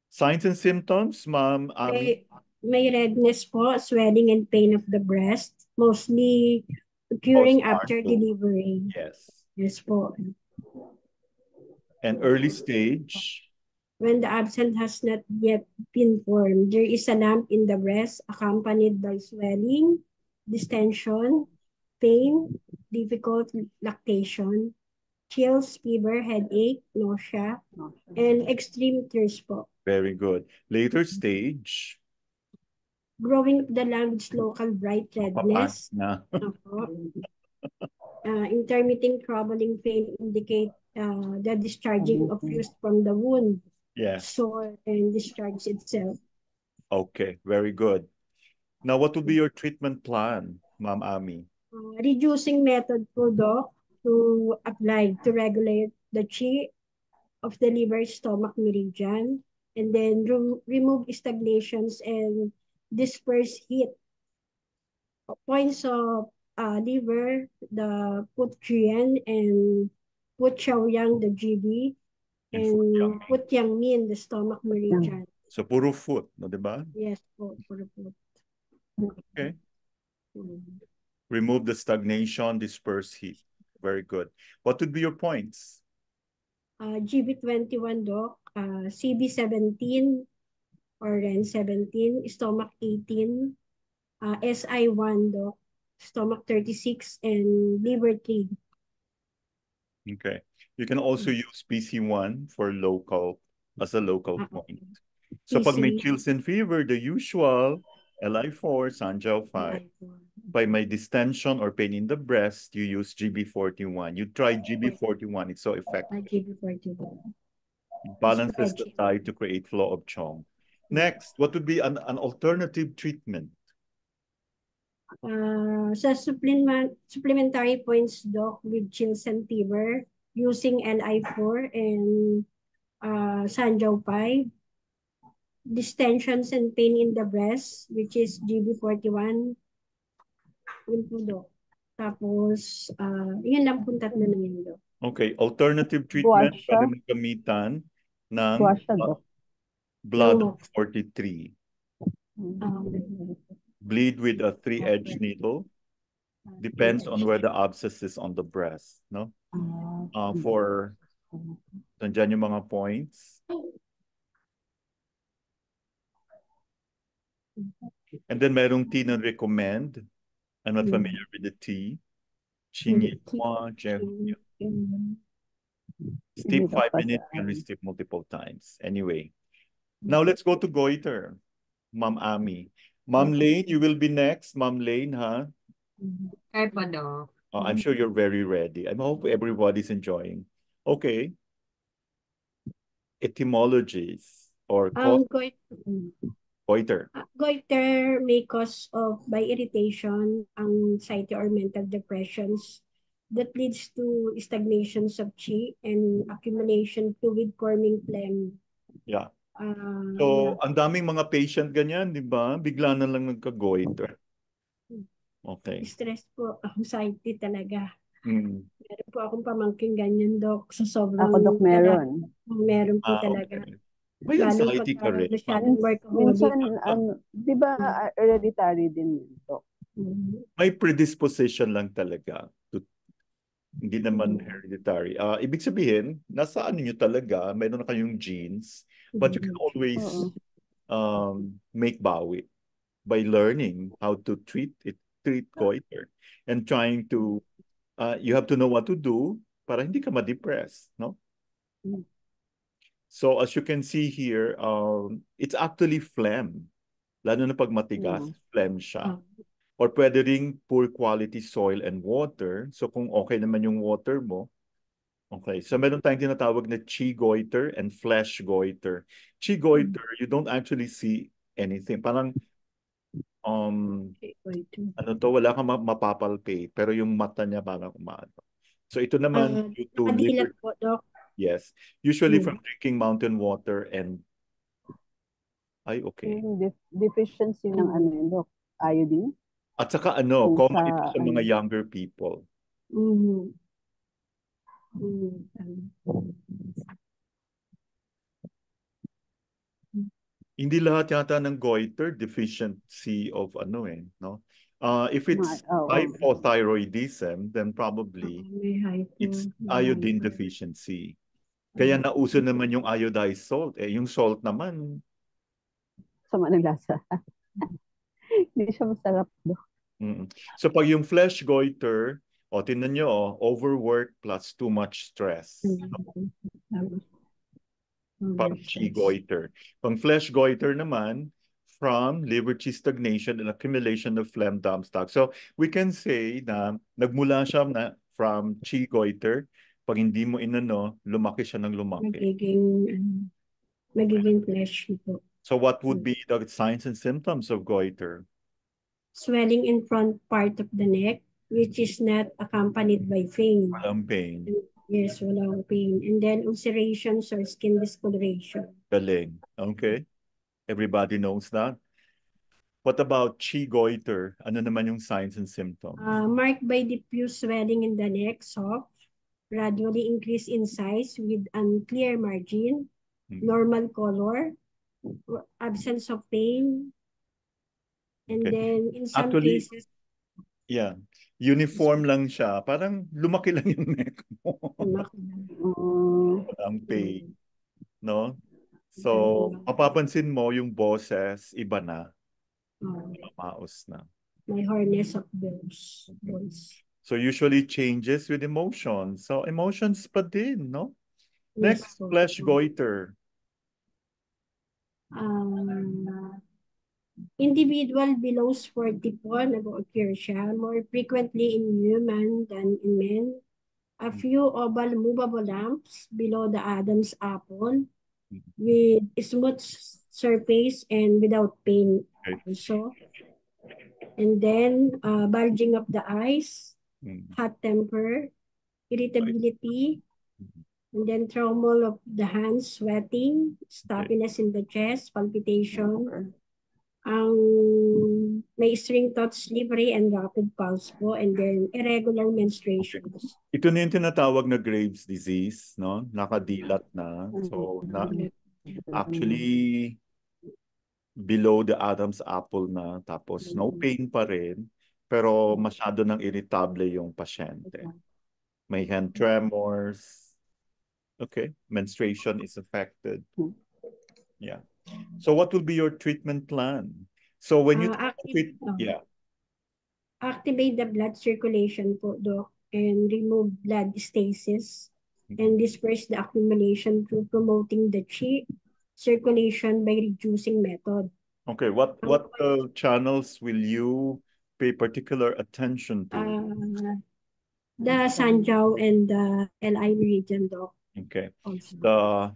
Signs and symptoms, Ma'am Ami? May redness po, swelling and pain of the breast, mostly occurring after delivery. Yes. Yes po. And early stage? When the absent has not yet been formed, there is a lump in the breast accompanied by swelling, distension, pain, difficult lactation, chills, fever, headache, nausea, and extreme thirst po. Very good. Later stage? Growing of the lump with local bright redness. Intermittent troubling pain indicate the discharging of fluid from the wound. Yes. Sore and discharge itself. Okay, very good. Now, what would be your treatment plan, Ma'am Ami? Reducing method po, Doc, to apply to regulate the chi of the liver stomach meridian, and then remove stagnations and disperse heat. Points of liver, the Put Jian and Put Chaoyang, the GB, and Put Yang Min, the stomach meridian. So, puro foot, no, diba? Yes, puro foot. Okay. Remove the stagnation, disperse heat. Very good. What would be your points? GB21, Doc, CB17, RN 17, stomach 18, SI 1, Doc, stomach 36, and liver 3. Okay. You can also use PC1 for local, as a local point. So pag may chills and fever, the usual LI4, Sanjiao 5. By my distension or pain in the breast, you use GB41. You try GB41, it's so effective. GB41. Balances the tide to create flow of Chong. Next, what would be an alternative treatment? Sa supplementary points, Doc, with chills and fever, using LI4 and Sanjiao 5. Distensions and pain in the breast, which is GB41. Yun po, Doc. Tapos, yun lang po tatlo na yun, Doc. Okay, alternative treatment, pwede mo gamitan ng blood 43. Bleed with a 3-edged needle. Depends on where the abscess is on the breast, no? For nandiyan yung mga points. And then merong tea na recommend. I'm not familiar with the tea. Chinyua, steep 5 minutes, can we steep multiple times? Anyway, now let's go to goiter. Ma'am Ami. Ma'am Lane, you will be next. Ma'am Lane, huh? Hi po, Doc. I'm sure you're very ready. I hope everybody's enjoying. Okay. Etymologies or goiter. Goiter may cause by irritation, anxiety, or mental depressions that leads to stagnations of qi and accumulation fluid forming phlegm. Yeah. So, ang daming mga patient ganyan, di ba? Bigla na lang nagka-goiter. Okay. Stress po, anxiety talaga. Meron po akong pamangking ganyan, Doc. So, sobrang... Ako, Doc, meron. Meron po talaga. Okay. May anxiety ka rin. Minsan, di ba hereditary din yun, Doc? May predisposition lang talaga. Hindi naman hereditary. Ibig sabihin, nasa ano nyo talaga, mayroon na kayong genes, but you can always make bawi by learning how to treat goiter and trying to, you have to know what to do para hindi ka ma-depress, no? So as you can see here, it's actually phlegm. Lalo na pag matigas, phlegm siya. Or pwede ring poor quality soil and water. So kung okay naman yung water mo, okay. So meron tayong tinatawag na qi goiter and flesh goiter. Qi goiter, you don't actually see anything. Parang, ano to, wala kang mapapalpate. Pero yung mata niya parang umano. So ito naman, due to liver. Yes. Usually from drinking mountain water and okay. Deficiency ng ano yun, Doc? Iodine? At saka ano, common ito sa mga younger people. Hindi lahat yata ng goiter deficiency of ano no? If it's hypothyroidism, then probably it's iodine deficiency. Kaya nauso naman yung iodized salt. Yung salt naman. Sama ng lasa. Hindi siya masarap, do. So pag yung flesh goiter, tingnan nyo, overwork plus too much stress. Pag qi goiter. Pang flesh goiter naman, from liver qi stagnation and accumulation of phlegm dump stock. So we can say na nagmula siya from qi goiter. Pag hindi mo inano, lumaki siya ng lumaki. Magiging flesh po. So what would be the signs and symptoms of goiter? Swelling in front part of the neck, which is not accompanied by pain. Walang pain. Yes, walang pain. And then ulcerations or skin discoloration. Galing. Okay. Everybody knows that. What about qi goiter? Ano naman yung signs and symptoms? Marked by diffuse swelling in the neck, soft, gradually increase in size with unclear margin, normal color, absence of pain, and then in some cases... Yeah. Uniform lang siya. Parang lumaki lang yung neck mo. Walang pain. No? So, mapapansin mo yung boses, iba na. Oh, Maos na. my hardness of voice. So, usually changes with emotions. So, emotions pa din, no? Yes, Next, po. flesh goiter. Individual below 40 po, nag-occur siya, more frequently in human than in men. A few oval movable lumps below the Adam's apple with smooth surface and without pain also. And then bulging of the eyes, hot temper, irritability, and then tremor of the hands, sweating, stuffiness in the chest, palpitation, may string thoughts, libre and rapid pulse po, and then irregular menstruations. Ito na yung tinatawag na Graves' disease, no? Nakadilat na. So, actually, below the Adam's apple na, tapos no pain pa rin, pero masyado nang irritable yung pasyente. May hand tremors. Okay, menstruation is affected. Yeah. So what will be your treatment plan? So when you activate the blood circulation po, Doc, and remove blood stasis and disperse the accumulation through promoting the Qi circulation by reducing method. Okay, what channels will you pay particular attention to? The Sanjiao and the LI meridian, Doc. Okay. Also. The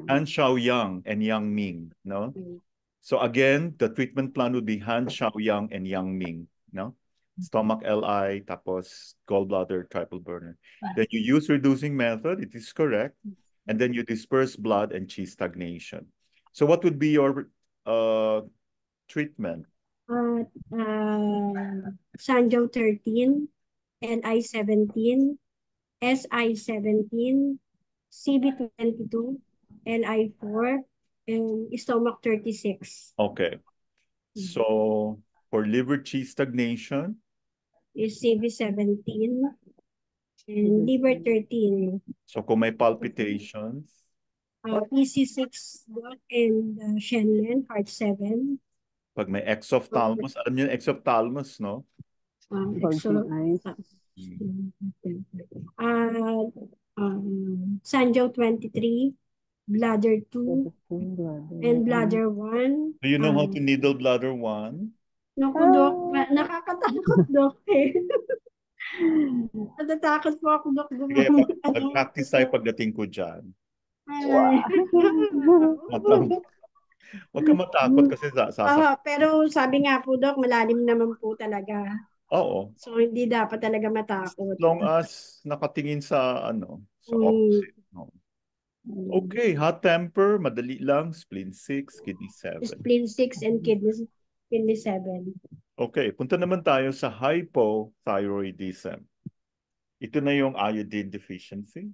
Han Xiaoyang and Yang Ming, no? So again, the treatment plan would be Han Xiaoyang and Yang Ming, no? Stomach LI, tapos gallbladder triple burner. Then you use reducing method, it is correct. And then you disperse blood and Qi stagnation. So what would be your treatment? Sanjiao 13, NI 17, SI 17, CB22, NI 4, and stomach 36. Okay. So for liver Qi stagnation? Is CB 17 and liver 13. So kung may palpitations? EC6 and Shenlen, heart 7. Pag may exophthalmos, alam niyo yung exophthalmos, no? Sanjiao 23, bladder 2, and bladder 1. Do you know how to needle bladder 1? Naku, Dok. Nakakatakot, Dok. Natatakot po ako, Dok. Sige, mag-practice tayo pagdating ko dyan. Huwag ka matakot kasi pero sabi nga po, Dok, malalim naman po talaga. Oo. So, hindi dapat talaga matakot. As long as nakatingin sa opposite. No. Okay, hot temper, madali lang, spleen 6, kidney 7. Spleen 6 and kidney 7. Okay, punta naman tayo sa hypothyroidism. Ito na yung iodine deficiency.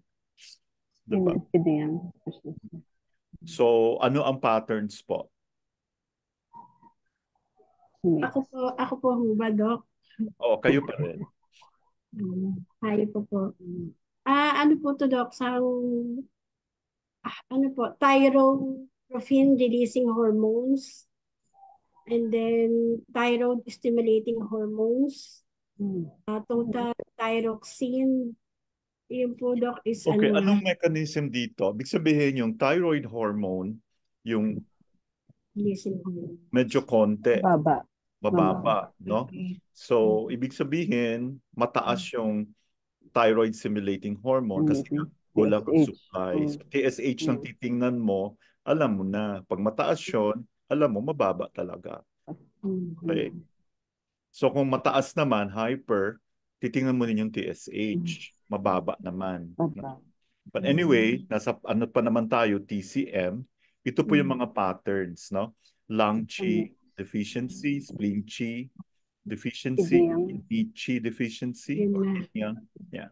Diba? So, ano ang patterns po? Ako po ba, Doc? Oo, kayo pa rin. Hypo po. Ano po to, Doc? Thyroxine releasing hormones, and then thyroid stimulating hormones, total thyroxine. Yung po, Doc, is okay, anong mechanism dito? Ibig sabihin yung thyroid hormone, yung medyo konti. Mababa, no? So, ibig sabihin, mataas yung thyroid stimulating hormone kasi kulang ang supply. So, TSH lang titingnan mo, alam mo na. Pag mataas yun, alam mo, mababa talaga. Okay? So, kung mataas naman, hyper, titingnan mo din yung TSH. Mababa naman. But anyway, nasa ano pa naman tayo, TCM. Ito po yung mga patterns, no? Lung Qi deficiency, spleen Qi deficiency, kidney Qi deficiency. Yeah.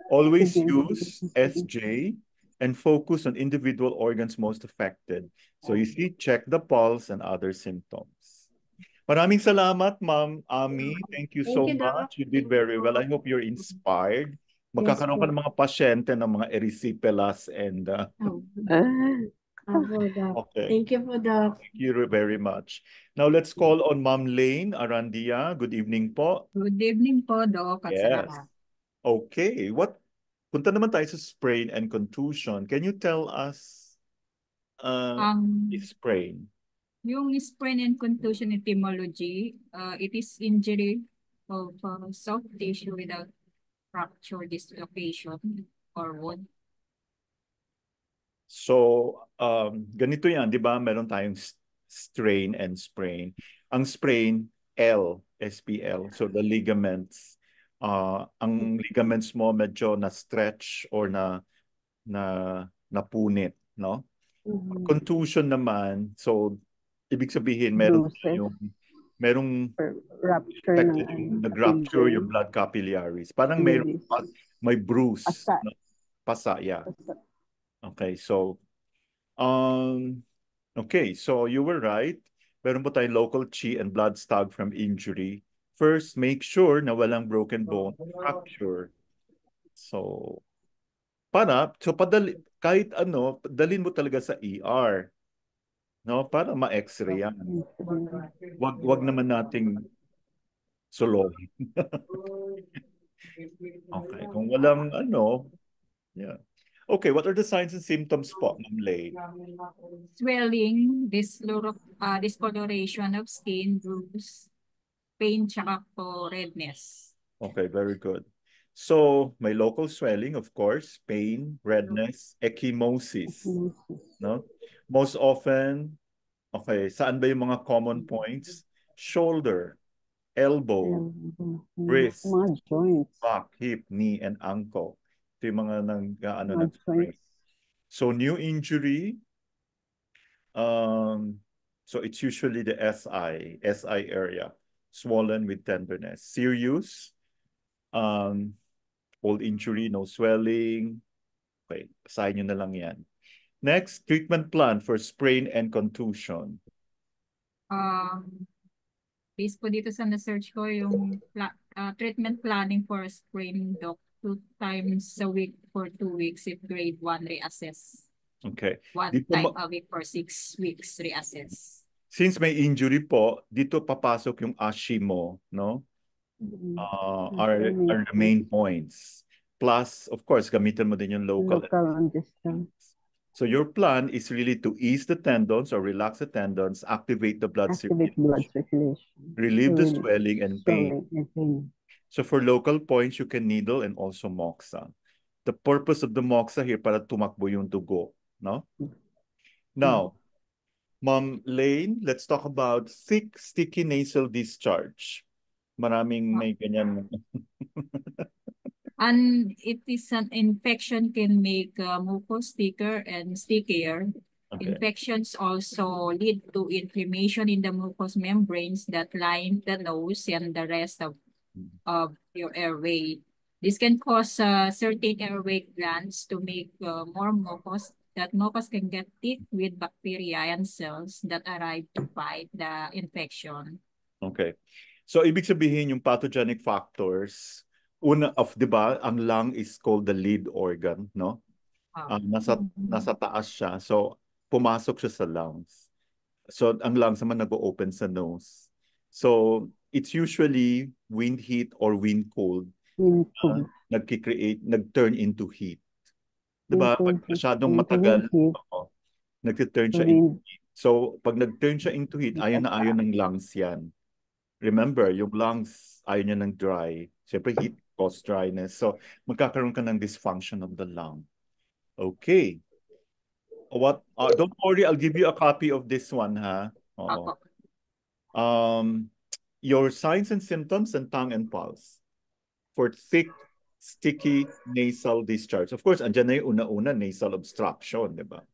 Always use SJ and focus on individual organs most affected. So you see, check the pulse and other symptoms. Maraming salamat, Ma'am Ami. Thank you so much. You did very well. I hope you're inspired Magkakaroon ka ng mga pasyente ng mga erysipelas and okay. Thank you for that. Thank you very much. Now let's call on Ma'am Lane Arandia. Good evening po. Good evening po, Doc. At sa Yes. lahat. Okay. Punta naman tayo sa sprain and contusion. Can you tell us sprain? Yung sprain and contusion etymology, it is injury of soft tissue without fracture, dislocation, or wound. So, ganito yan, di ba? Meron tayong strain and sprain. Ang sprain, SPL. So, the ligaments. Ang ligaments mo medyo na-stretch or napunit, no? Contusion naman, so, ibig sabihin, merong rupture nag-rupture yung blood capillaries. Parang may bruise. Pasa. No? Pasa, yeah. Pasa. Okay, so you were right. Meron po tayong local chi and blood stag from injury. First, make sure na walang broken bone fracture. So, kahit ano, dalhin mo talaga sa ER. No, para ma-x-ray yan. Wag naman nating solohin. Okay, kung walang yeah. Okay, what are the signs and symptoms po, Ma'am Lay? Swelling, discoloration of skin, bruise, pain, tsaka po redness. Okay, very good. So, may local swelling, of course, pain, redness, ecchymosis. No? Most often, okay, saan ba yung mga common points? Shoulder, elbow, wrist, back, hip, knee, and ankle. Ito yung mga nag-sprain. So, new injury, so it's usually the SI area, swollen with tenderness. Serious, old injury, no swelling. Okay, basahin nyo na lang yan. Next, treatment plan for sprain and contusion. Based po dito sa na-search ko, yung treatment planning for sprain, Doc, 2 times a week for 2 weeks if grade 1 reassess. Okay. 1 time a week for 6 weeks reassess. Since may injury po, dito papasok yung ASHI mo, no? Are the main points. Plus, of course, gamitin mo din yung local distance. So your plan is really to ease the tendons or relax the tendons, activate the blood circulation, relieve the swelling and pain. So for local points, you can needle and also moxa. The purpose of the moxa here para tumakbo yung dugo, no? Now, Ma'am Lane, let's talk about thick, sticky nasal discharge. Maraming may ganyan. And it is an infection can make mucus thicker and stickier. Okay. Infections also lead to inflammation in the mucous membranes that line the nose and the rest of your airway. This can cause certain airway glands to make more mucus. That mucus can get thick with bacteria and cells that arrive to fight the infection. Okay. So, ibig sabihin yung pathogenic factors, di ba, ang lung is called the lead organ, no? Nasa taas siya. So, pumasok siya sa lungs. So, ang lungs naman nag-open sa nose. So, it's usually wind heat or wind cold. Nag-turn into heat. Di ba? Pag masyadong matagal, nag-turn siya into heat. So, pag nag-turn siya into heat, ayaw na ayaw ng lungs yan. Remember, yung lungs, ayaw niya ng dry. Siyempre, heat causes dryness. So, magkakaroon ka ng dysfunction of the lung. Okay. Don't worry, I'll give you a copy of this one, ha? Your signs and symptoms and tongue and pulse for thick, sticky nasal discharge. Of course, andyan na yung una-una nasal obstruction, di ba?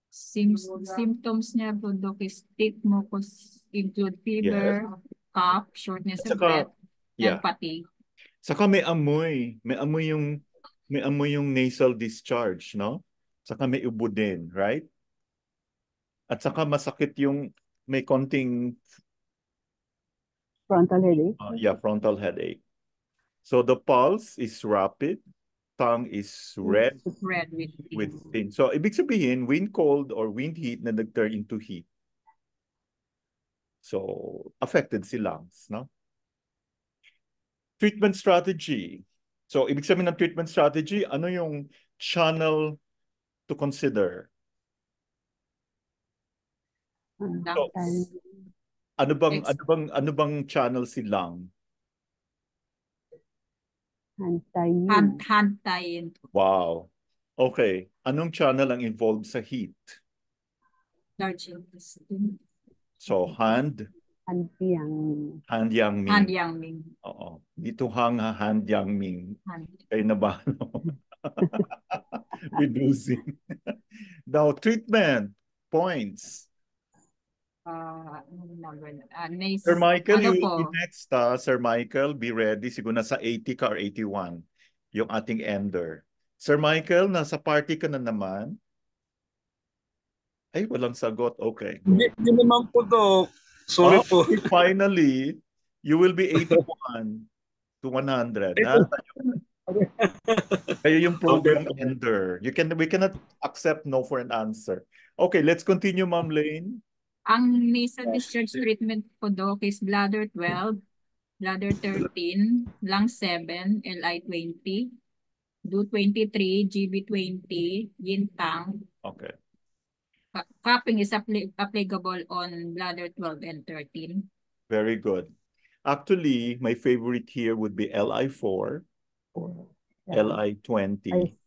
Symptoms niya, Doc, is thick mucus, include fever, cough, shortness of breath, and fatigue. Saka may amoy. May amoy yung nasal discharge, no? Saka may ubo din, right? At saka masakit yung may konting frontal headache. Frontal headache. So the pulse is rapid, tongue is red, with thin. So ibig sabihin, wind cold or wind heat na nag-turn into heat. So affected si lungs, no? Treatment strategy. So ibig sabihin ng treatment strategy, ano yung channel to consider? So, ano bang channel si lung? Hantayin. Wow. Okay. Anong channel ang involved sa heat? Large intestine. So, hand Yang Ming. Han Yang Ming. Oo. Dito Han Yang Ming. Kayo na ba? With losing. Now, treatment. Points. Sir Michael, you will be next. Sir Michael, be ready. Siguro nasa 80 ka or 81 yung ating ender. Sir Michael, nasa party ka na naman? Ay, walang sagot. Okay. Hindi naman po, Dok. Sorry po. Finally, you will be 81 to 100. Ha? Kayo yung program ender. We cannot accept no for an answer. Okay, let's continue, Ma'am Lane. Ang nasal discharge treatment po, Doc, is bladder 12, bladder 13, lung 7, LI 20, DO 23, GB 20, yin tang. Okay. Cupping is applicable on bladder 12 and 13. Very good. Actually, my favorite here would be LI4, LI20.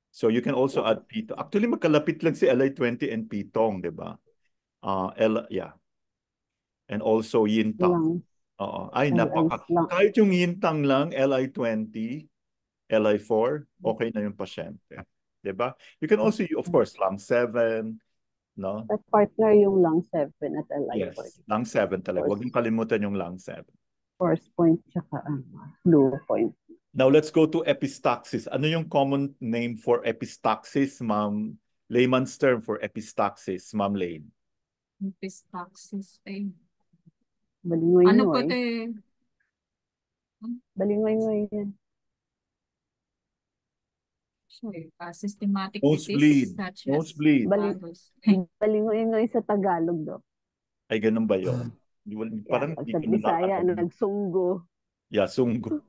So you can also add pitong. Actually, magkalapit lang si LI20 and pitong, di ba? Yeah. And also yintang. Ay, kahit yung yintang lang, LI20, LI4, okay na yung pasyente. Di ba? You can also, of course, lung 7, no? At partner yung lung 7 at LI4. Yes, lung 7 talaga. Huwag niyong kalimutan yung lung 7. Force point tsaka blue point. Now, let's go to epistaxis. Ano yung common name for epistaxis, Ma'am? Layman's term for epistaxis, Ma'am Lane. Epistaxis, eh. Balingoy ano po te? Balingoy yan. Sorry, systematic disease. Nosebleed. Balingoy sa Tagalog, do. Ay, ganun ba yun? Parang sa Bisaya, nagsunggo. Yeah, sunggo.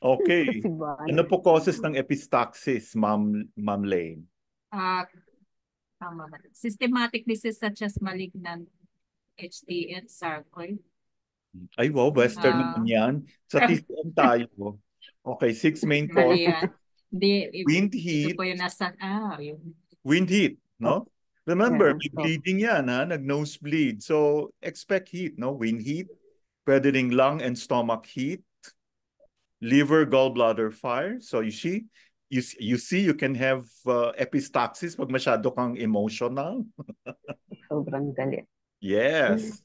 Okay. Ano po causes ng epistaxis, Ma'am Lane? Tama ba? Systematic disease such as malignant HDN, sarcoid. Ay, wow, Western naman yan. Sa TCM tayo. Okay, 6 main causes. Wind heat. Wind heat, no? Remember, bleeding yan, ha? Nag-nosebleed. So, expect heat, no? Wind heat, pwede ring lung and stomach heat, liver, gallbladder fire. So, you see, you can have epistaxis pag masyado kang emotional. Sobrang galit. Yes.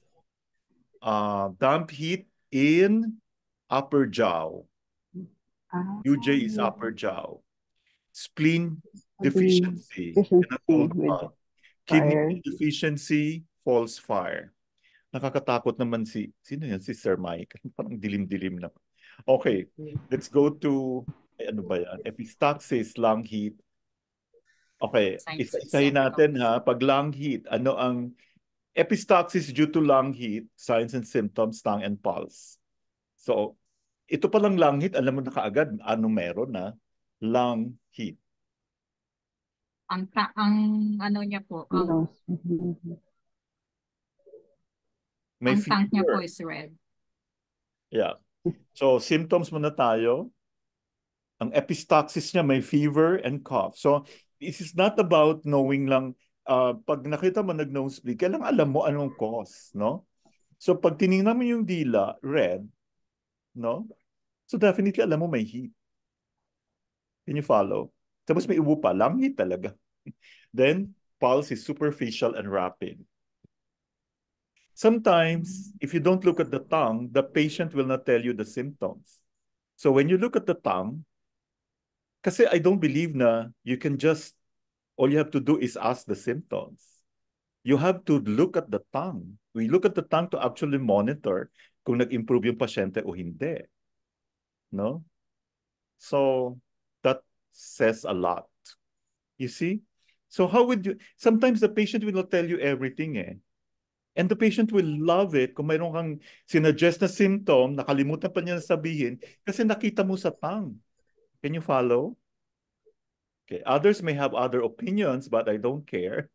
Damp heat in upper jaw. UJ is upper jaw. Spleen deficiency. Kidney deficiency, false fire. Nakakatakot naman sino yan? Si Sir Mike. Parang dilim-dilim na. Okay, let's go to, ano ba yan? Epistaxis, lung heat. Okay, isa-isahin natin ha. Pag lung heat, ano ang epistaxis due to lung heat, signs and symptoms, tongue and pulse. So, ito palang lung heat, alam mo na kaagad ano meron na lung heat. Ang ano niya po, may ang tank niya po is red. Yeah. So, symptoms muna tayo. Ang epistaxis niya may fever and cough. So, this is not about knowing lang pag nakita mo nag-nosebleed, kailangan alam mo anong cause, no? So pag tinignan mo yung dila, red, no? So definitely alam mo may heat. Can you follow? Tapos may ubo pa, lung heat talaga. Then, pulse is superficial and rapid. Sometimes, if you don't look at the tongue, the patient will not tell you the symptoms. So when you look at the tongue, kasi I don't believe na you can just all you have to do is ask the symptoms. You have to look at the tongue. We look at the tongue to actually monitor kung nag-improve yung pasyente o hindi. No? So that says a lot. You see? So how would you, sometimes the patient will not tell you everything eh. And the patient will love it kung mayroon kang sinuggest na symptom, nakalimutan pa niya na sabihin kasi nakita mo sa tongue. Can you follow? Okay, others may have other opinions, but I don't care.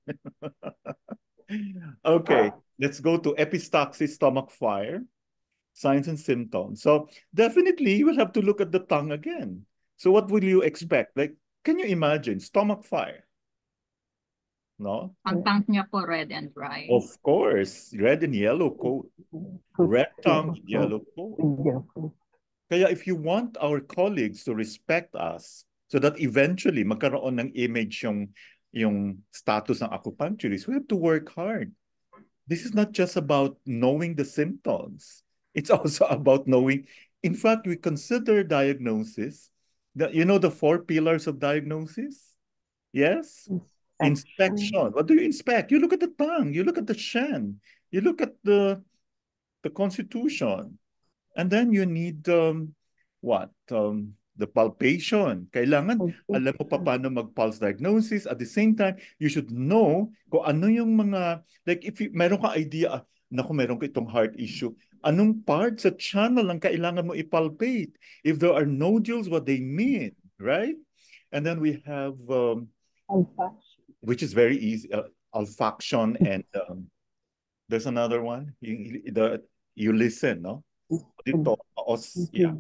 Okay, let's go to epistaxis, stomach fire, signs and symptoms. So definitely you will have to look at the tongue again. So what will you expect? Like, can you imagine stomach fire? No? Ang tongue niya po red and dry. Of course, red and yellow coat. Red tongue, yellow coat. Kaya if you want our colleagues to respect us so that eventually magkaroon ng image yung status ng acupuncturist, we have to work hard. This is not just about knowing the symptoms. It's also about knowing. In fact, we consider diagnosis. You know the 4 pillars of diagnosis? Yes? Inspection. What do you inspect? You look at the tongue. You look at the shen. You look at the constitution. And then you need what? The palpation. Kailangan alam mo pa paano mag-pulse diagnosis. At the same time, you should know kung ano yung mga, like if meron ka idea, naku, meron ka itong heart issue, anong part sa channel ang kailangan mo ipalpate? If there are nodules, what they mean, right? And then we have, which is very easy, olfaction, and there's another one. You listen, no? Dito, yeah.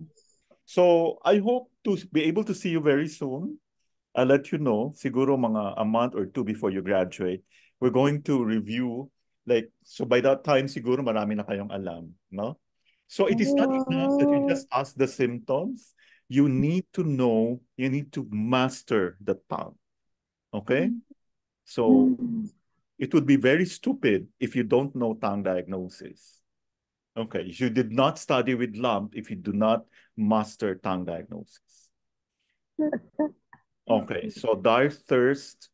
So I hope to be able to see you very soon. I'll let you know, siguro mga a month or 2 before you graduate. We're going to review, like, so by that time, siguro marami na kayong alam, no? So it is not enough that you just ask the symptoms. You need to know, you need to master the tongue. Okay? So it would be very stupid if you don't know tongue diagnosis. Okay, you did not study with lump if you do not master tongue diagnosis. Okay, so dire thirst.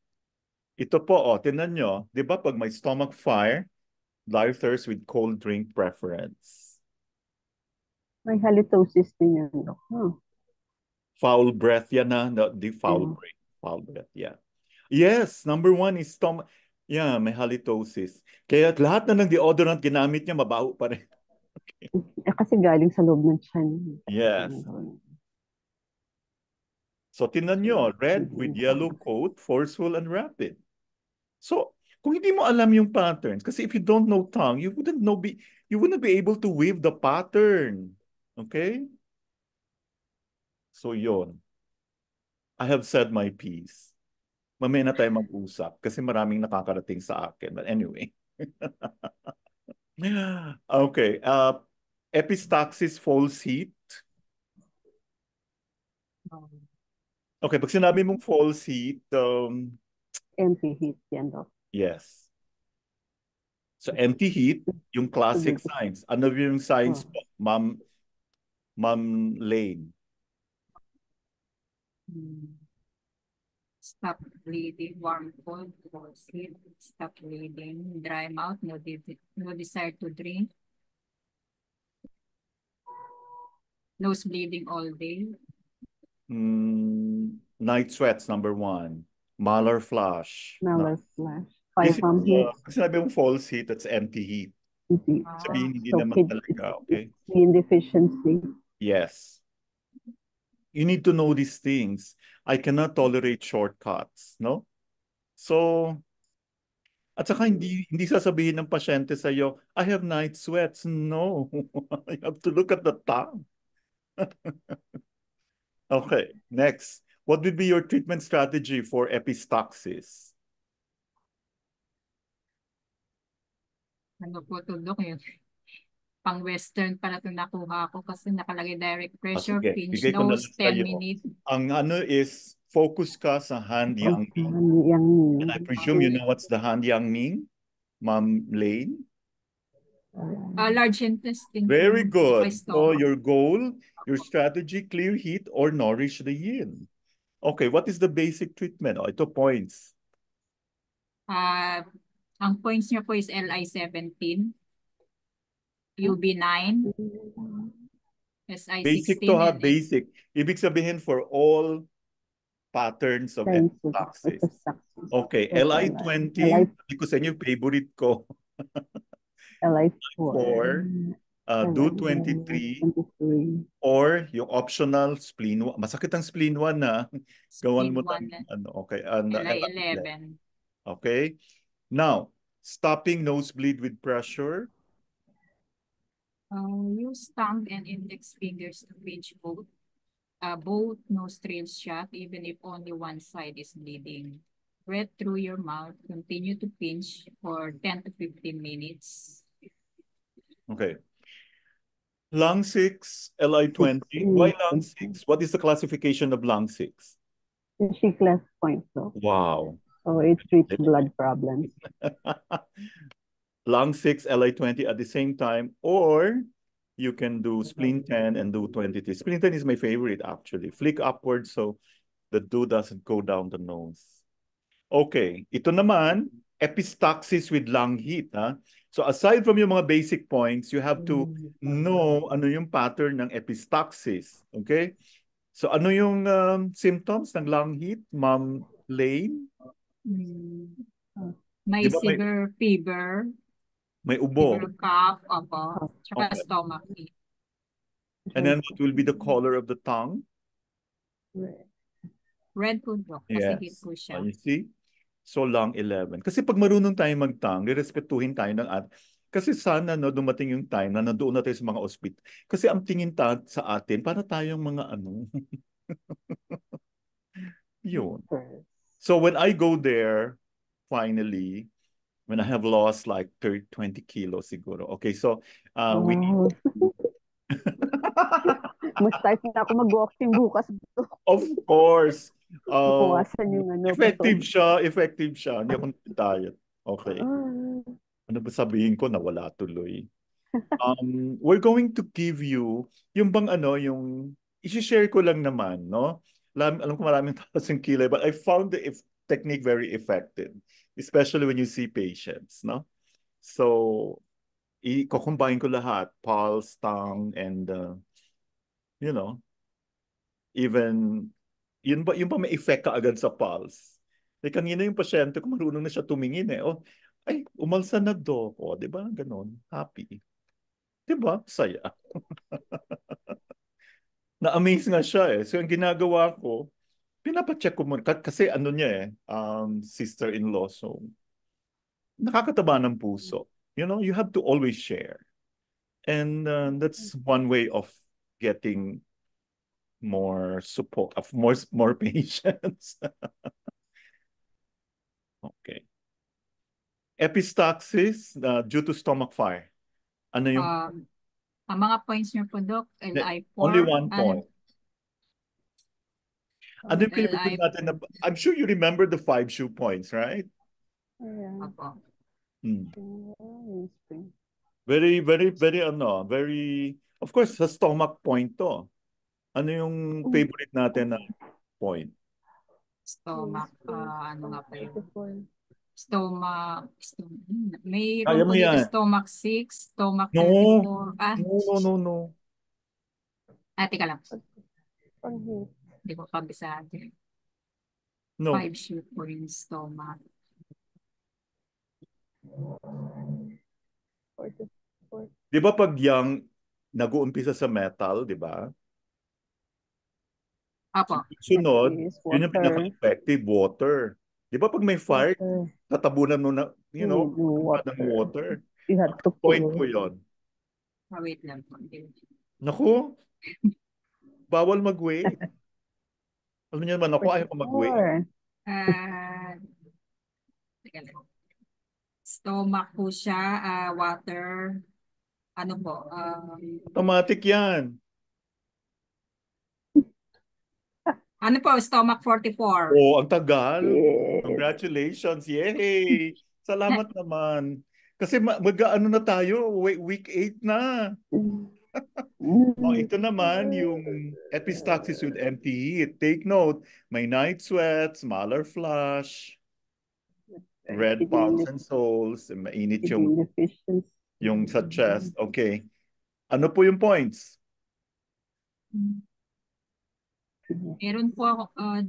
Ito po, tinan nyo, di ba pag may stomach fire, dire thirst with cold drink preference. May halitosis din yan. Huh. Foul breath yan na, the foul breath. Foul breath, yeah. Yes, number 1 is stomach. Yeah, may halitosis. Kaya lahat na ng deodorant ginamit niya, mabaho pa rin. Kasi galing sa loob ng tiyan. Yes. So, tinan nyo, red with yellow coat, forceful and rapid. So, kung hindi mo alam yung patterns, kasi if you don't know tongue, you wouldn't be able to weave the pattern. Okay? So, yon. I have said my piece. Mamaya na tayo mag-usap kasi maraming nakakarating sa akin. But anyway. Okay. Epistaxis, false heat. Okay, pag sinabi mong false heat, empty heat yan, Doc. Yes. So empty heat, yung classic signs. Ano yung signs po, Ma'am Lane? Stop bleeding, warm cold, false heat, stop bleeding, dry mouth, no desire to drink, nose bleeding all day. Night sweats, number 1. Malar flash. Malar flash. Fire pump heat. Sinabi mong false heat, that's empty heat. Sabihin, hindi naman talaga, okay? Deficiency. Yes. You need to know these things. I cannot tolerate shortcuts, no? So, at saka hindi sasabihin ng pasyente sa'yo, I have night sweats. No. You have to look at the tongue. Okay, next. What would be your treatment strategy for epistaxis? Ano po Dok, yun? Pang-western pala ito nakuha ko kasi nakalagay direct pressure, pinch nose, 10 minutes. Ang ano is, focus ka sa hand yang ming. And I presume you know what's the hand yang ming, Ma'am Lane? Large intestine. Very good. So your goal, your strategy, clear heat or nourish the yin. Okay, what is the basic treatment? Ito points. Ang points niya po is LI-17, UB9, SI Basic 16 to ha, and basic. Ibig sabihin for all patterns of epistaxis. Okay, LI20, sabi ko sa inyo, favorite ko. LI4. Do 23, or yung optional spleen 1. Masakit ang spleen 1 na. Gawan mo ng okay. LI11. Okay. Now, stopping nosebleed with pressure. Use thumb and index fingers to pinch both nostrils shut, even if only one side is bleeding. Breathe through your mouth. Continue to pinch for 10 to 15 minutes. Okay. Lung 6, LI20. Why lung 6? What is the classification of lung 6? She class point. So. Wow. So it treats blood problems. Lung 6, LI20 at the same time, or you can do spleen 10 and do 23. Spleen 10 is my favorite, actually. Flick upwards so the dew doesn't go down the nose. Okay, ito naman, epistaxis with lung heat. Ha? So aside from yung mga basic points, you have to know ano yung pattern ng epistaxis. Okay? So ano yung symptoms ng lung heat, Ma'am Lane? May severe fever. May ubo. Fever, cough, opo. Tsaka stomach ache. And then what will be the color of the tongue? Red po, Doc. Kasi heat po siya. You see? So lung 11. Kasi pag marunong tayo mag-tongue, rirespetuhin tayo ng kasi sana no, dumating yung time na nandoon na tayo sa mga ospital. Kasi ang tingin sa atin, para tayong mga ano. Yun. So when I go there, finally, when I have lost like 20 kilos siguro. Okay, so we need... Mag-start na ako mag-walking bukas. Of course. Yung effective siya. Hindi ako diet. Okay. Ano ba sabihin ko? Nawala tuloy. We're going to give you yung bang yung i-share ko lang naman, no? Alam ko maraming thousand kilay, but I found the technique very effective, especially when you see patients, no? So, i-combine ko lahat, pulse, tongue, and you know, even yun pa may effect ka agad sa pulse. Kanina yung pasyente ko marunong na siya tumingin Oh, ay, umalsa na do. Di ba? Ganon. Happy. Di ba? Saya. Na-amaze nga siya So, ang ginagawa ko, pinapacheck ko muna. Kasi ano niya sister-in-law. So, nakakataba ng puso. You have to always share. And that's one way of getting more support, of more patients. Okay. Epistaxis due to stomach fire. Ano yung... ang mga points niyo po, Doc, LI4. Only one point. Ano yung pinipin natin na... I'm sure you remember the 5 shoe points, right? Yeah. Very, very, very, very... Of course, sa stomach point to. Ano yung favorite natin na point? Stomach, ano nga pa yun? Stomach, may stomach 6, stomach 34. No. Teka lang. Hindi ko kabisado. No. 5 shoe points, stomach. Di ba pag young, nag-uumpisa sa metal, di ba? Apo. Sunod, yun yung pinaka-effective, water. Di ba pag may fire, tatabunan mo na, water. You have to point ko yun. Wait lang po. Naku, bawal mag-wait. Alam niyo naman ako, ayaw ko mag-wait. Stomach po siya, water, ano po? Automatic yan. Ano po, stomach 44. Oh, ang tagal. Yeah. Congratulations. Yay! Salamat naman. Kasi mag-ano na tayo, week 8 na. Ito naman yung epistaxis with empty heat. Take note, may night sweats, malar flush, red palms and soles, mainit yung sa chest. Okay. Ano po yung points? Meron po ako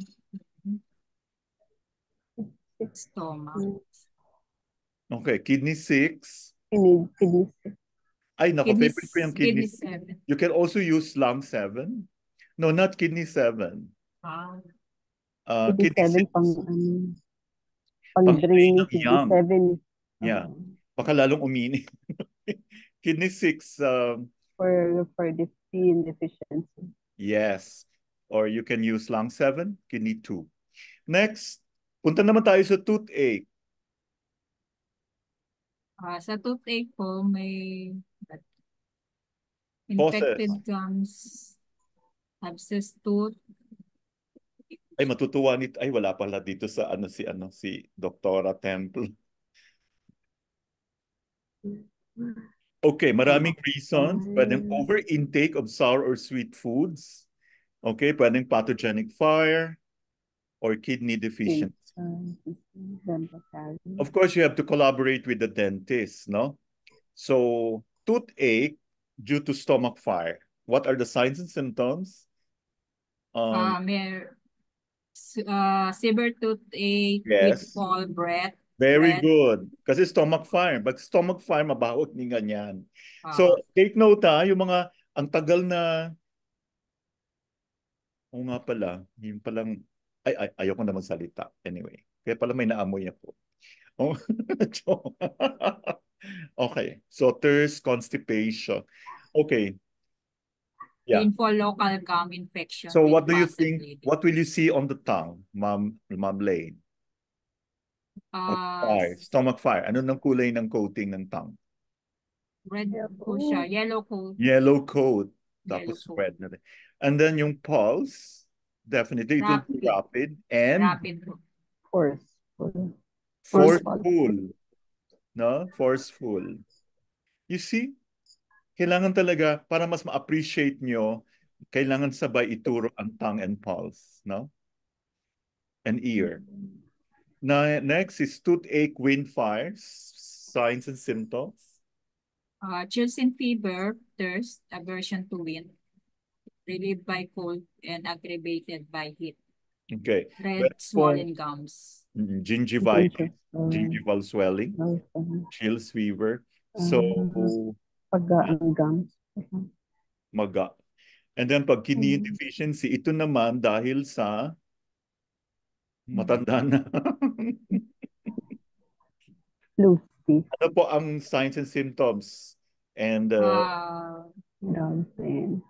stomach. Okay, kidney 6. Kidney 6. Ay, nako, favorite ko yung kidney 7. You can also use lung 7. No, not kidney 7. Kidney 7 pang draining kidney 7. Yeah. Baka lalong umini. Kidney 6. For the iron deficiency. Yes. Or you can use lung 7, kidney 2. Next, punta naman tayo sa toothache. Sa toothache po, may infected gums, abscess tooth. Ay, matutuwa nito. Ay, wala pala dito sa si Dr. Temple. Okay, maraming reasons. Pwedeng over-intake of sour or sweet foods. Okay, pwedeng pathogenic fire or kidney deficiency. Of course, you have to collaborate with the dentist, no? So, toothache due to stomach fire. What are the signs and symptoms? Severe toothache with foul breath. Very good. Kasi stomach fire. But stomach fire, mabawag ni ganyan. So, take note yung mga, ang tagal na, o nga pala, yung palang, ayoko na magsalita. Anyway, kaya pala may naamoy ako. Oh, okay. So, thirst, constipation. Okay. Yeah. Painful local gum infection. So, what do you think? Bleeding. What will you see on the tongue, Ma'am Lane? Stomach fire. Ano ng kulay ng coating ng tongue? Red po siya. Yellow coat. Yellow coat. Tapos red na rin. And then yung pulse, definitely it will be rapid and forceful. No? Forceful. You see? Kailangan talaga, para mas ma-appreciate nyo, kailangan sabay ituro ang tongue and pulse. No? And ear. Next is toothache, wind fires, signs and symptoms. Chills and fever, thirst, aversion to wind, relieved by cold and aggravated by heat. Okay. Red, swollen gums. Gingivitis, gingival swelling, chills, fever. So, ang gums. Maga. And then pag kidney deficiency, ito naman dahil sa matanda na. Ano po ang signs and symptoms? And dull pain.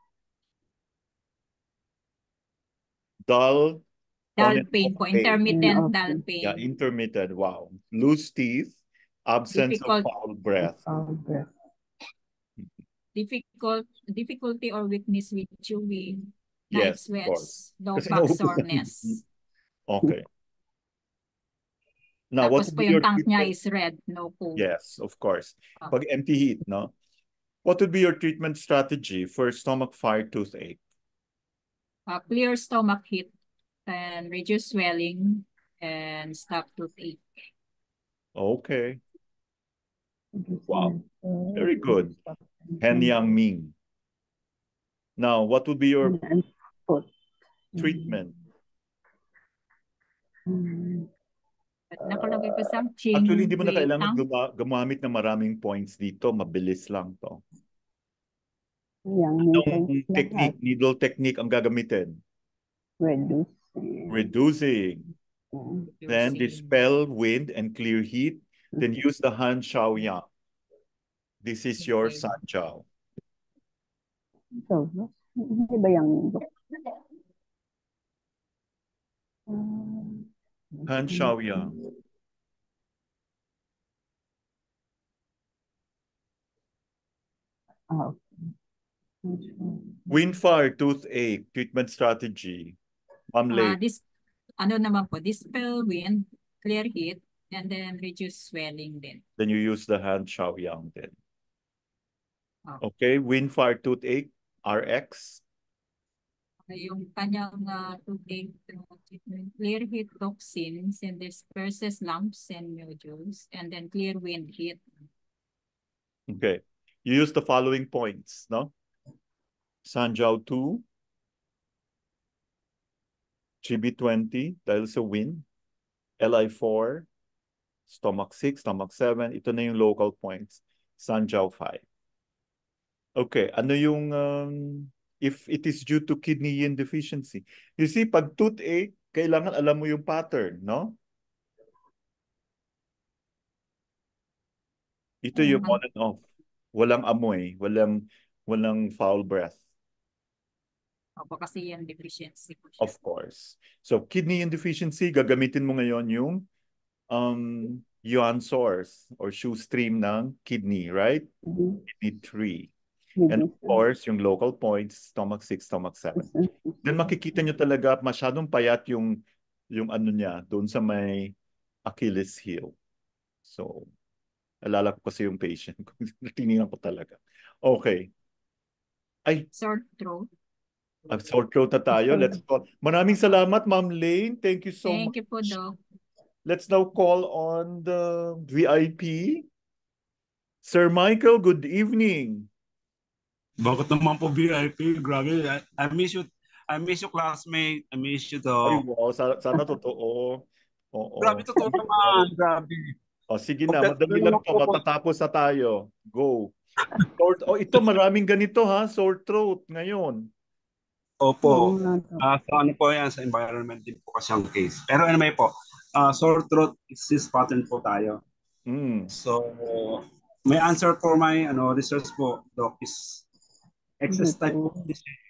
Dull pain po. Intermittent dull pain. Yeah, intermittent. Wow. Loose teeth. Absence of foul breath. Difficulty or weakness with chewing. Yes, night sweats. Low back soreness. Okay. Now, tapos po yung tank niya is red, no cold. Yes, of course. Pag empty heat, no? What would be your treatment strategy for stomach fire toothache? Clear stomach heat and reduce swelling and stop toothache. Okay. Wow. Very good. Hen Yang Ming. Now, what would be your treatment? Nakalagay pa sa actually, hindi mo na kailangan gumamit ng maraming points dito. Mabilis lang to. Anong technique, needle technique ang gagamitin? Reducing. Then dispel wind and clear heat. Then use the Han Shao Yang. This is your Sanjiao. Hindi ba yung Han Shao Yang. Wind fire toothache treatment strategy. Ano naman po, dispel wind, clear heat, and then reduce swelling din. Then you use the Han Shao Yang then. Okay, wind fire toothache, RX. Yung kanyang toothache treatment, clear heat toxins and disperses lumps and nodules, and then clear wind heat. Okay, you use the following points, no? Sanjiao 2, GB20 dahil sa wind, LI4, stomach 6, stomach 7. Ito na yung local points. Sanjiao 5. Okay, ano yung if it is due to kidney yin deficiency? You see, pag toothache, kailangan alam mo yung pattern, no? Ito yung on and off. Walang amoy, walang foul breath. Opo, kasi yan deficiency po siya. Of course. So, kidney yin deficiency, gagamitin mo ngayon yung yuan source or Shoestream ng kidney, right? Kidney 3. And of course, yung local points, stomach 6, stomach 7. Then makikita nyo talaga masyadong payat yung ano niya doon sa may Achilles heel. So, alala ko kasi yung patient. Tinignan ko talaga. Okay. Ay. Sore throat. Sore throat na tayo. Let's call. Maraming salamat, Ma'am Lane. Thank you so much. Thank you po, Doc. Let's now call on the VIP. Sir Michael, good evening. Bakit naman po VIP? Grabe. I miss you. I miss you, classmate. I miss you, Ay, Doc. wow. Sana totoo. Oo. Grabe, totoo naman. Grabe. O, sige na. Madali lang to. Matatapos na tayo. Go. Ito maraming ganito ha. Sore throat ngayon. Opo. Sa ano po yan? Sa environment din po kasi ang case. Pero anyway po, sore throat disease pattern po tayo. So, my answer for my research po, Doc, is excess type of disease.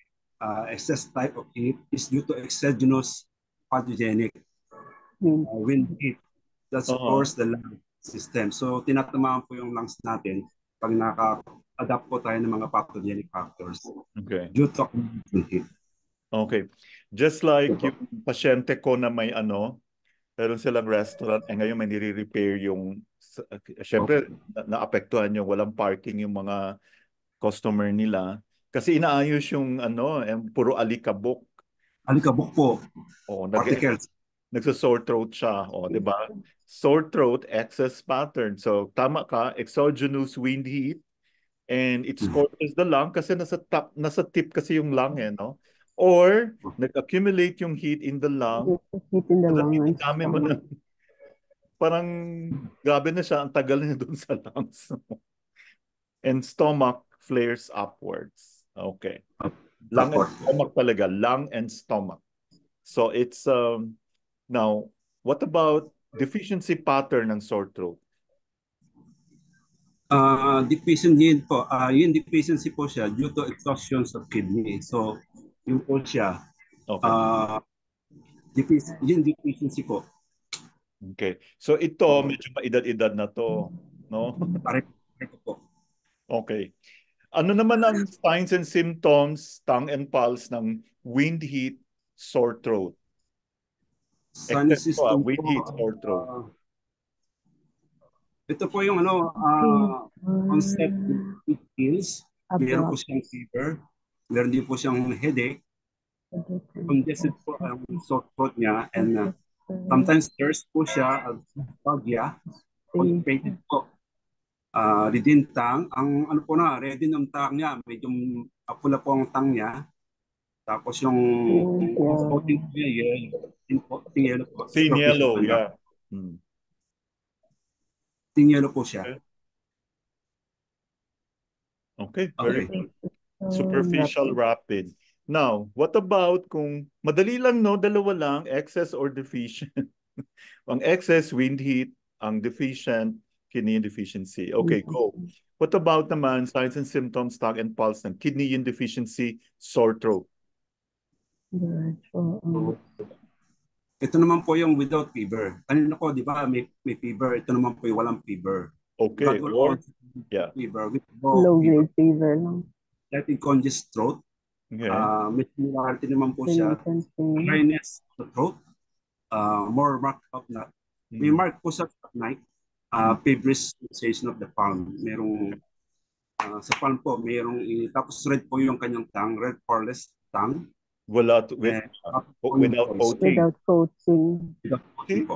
Excess type of heat is due to exogenous pathogenic wind heat that supports the lung system. So, tinatamaan po yung lungs natin pag naka-adapt po tayo ng mga pathogenic factors due to wind heat. Okay. Just like yung pasyente ko na may meron silang restaurant, ngayon may nire-repair yung, syempre, naapektuhan yung walang parking yung mga customer nila. Kasi inaayos yung puro alikabok. Alikabok po. Particles. Nagsa-sore throat siya. O, di ba? Sore throat, excess pattern. So, tama ka, exogenous wind heat, and it scorches the lung kasi nasa tip kasi yung lung no? Or nag-accumulate yung heat in the lung. Heat in the lung. Dami mo na. Parang grabe na siya, ang tagal na doon sa lungs. And stomach flares upwards. Okay. Lung and stomach talaga. Lung and stomach. So it's now, what about deficiency pattern ng sore throat? Deficiency po. Yung deficiency po siya due to exhaustion of kidney. So, yun po siya. Okay. Yung deficiency po. Okay. So ito, medyo paedad-edad na to, no? Pareho po. Okay. Ano naman ang signs and symptoms, tongue and pulse ng wind heat, sore throat? Wind heat, sore throat. Ito po yung onset with chills. Meron po siyang fever. Meron din po siyang headache. Congested po ang sore throat niya. And sometimes thirst po siya. Pagya. Constipated po. Redin tongue. Ang redin ng tongue niya. Medyo pula po ang tongue niya. Tapos yung coating niya, yellow po. Thin yellow, yeah. Thin yellow po siya. Okay, very good. Superficial rapid. Now, what about kung madali lang, no? Dalawa lang, excess or deficient. Ang excess, wind heat. Ang deficient, kidney deficiency. Okay, go. What about naman signs and symptoms, tongue and pulse ng kidney deficiency, sore throat? Ito naman po yung without fever. Kanina ko, di ba, may fever. Ito naman po yung walang fever. Okay. Fever with low-grade fever lang. Letting congest throat. Okay. May similarity naman po siya. Dryness of the throat. More marked up na. May mark po sa night. Feverish sensation of the palm. Merong sa palm po, merong tapos red po yung kanyang tongue. Red poreless tongue. Without coating. Without coating. Okay.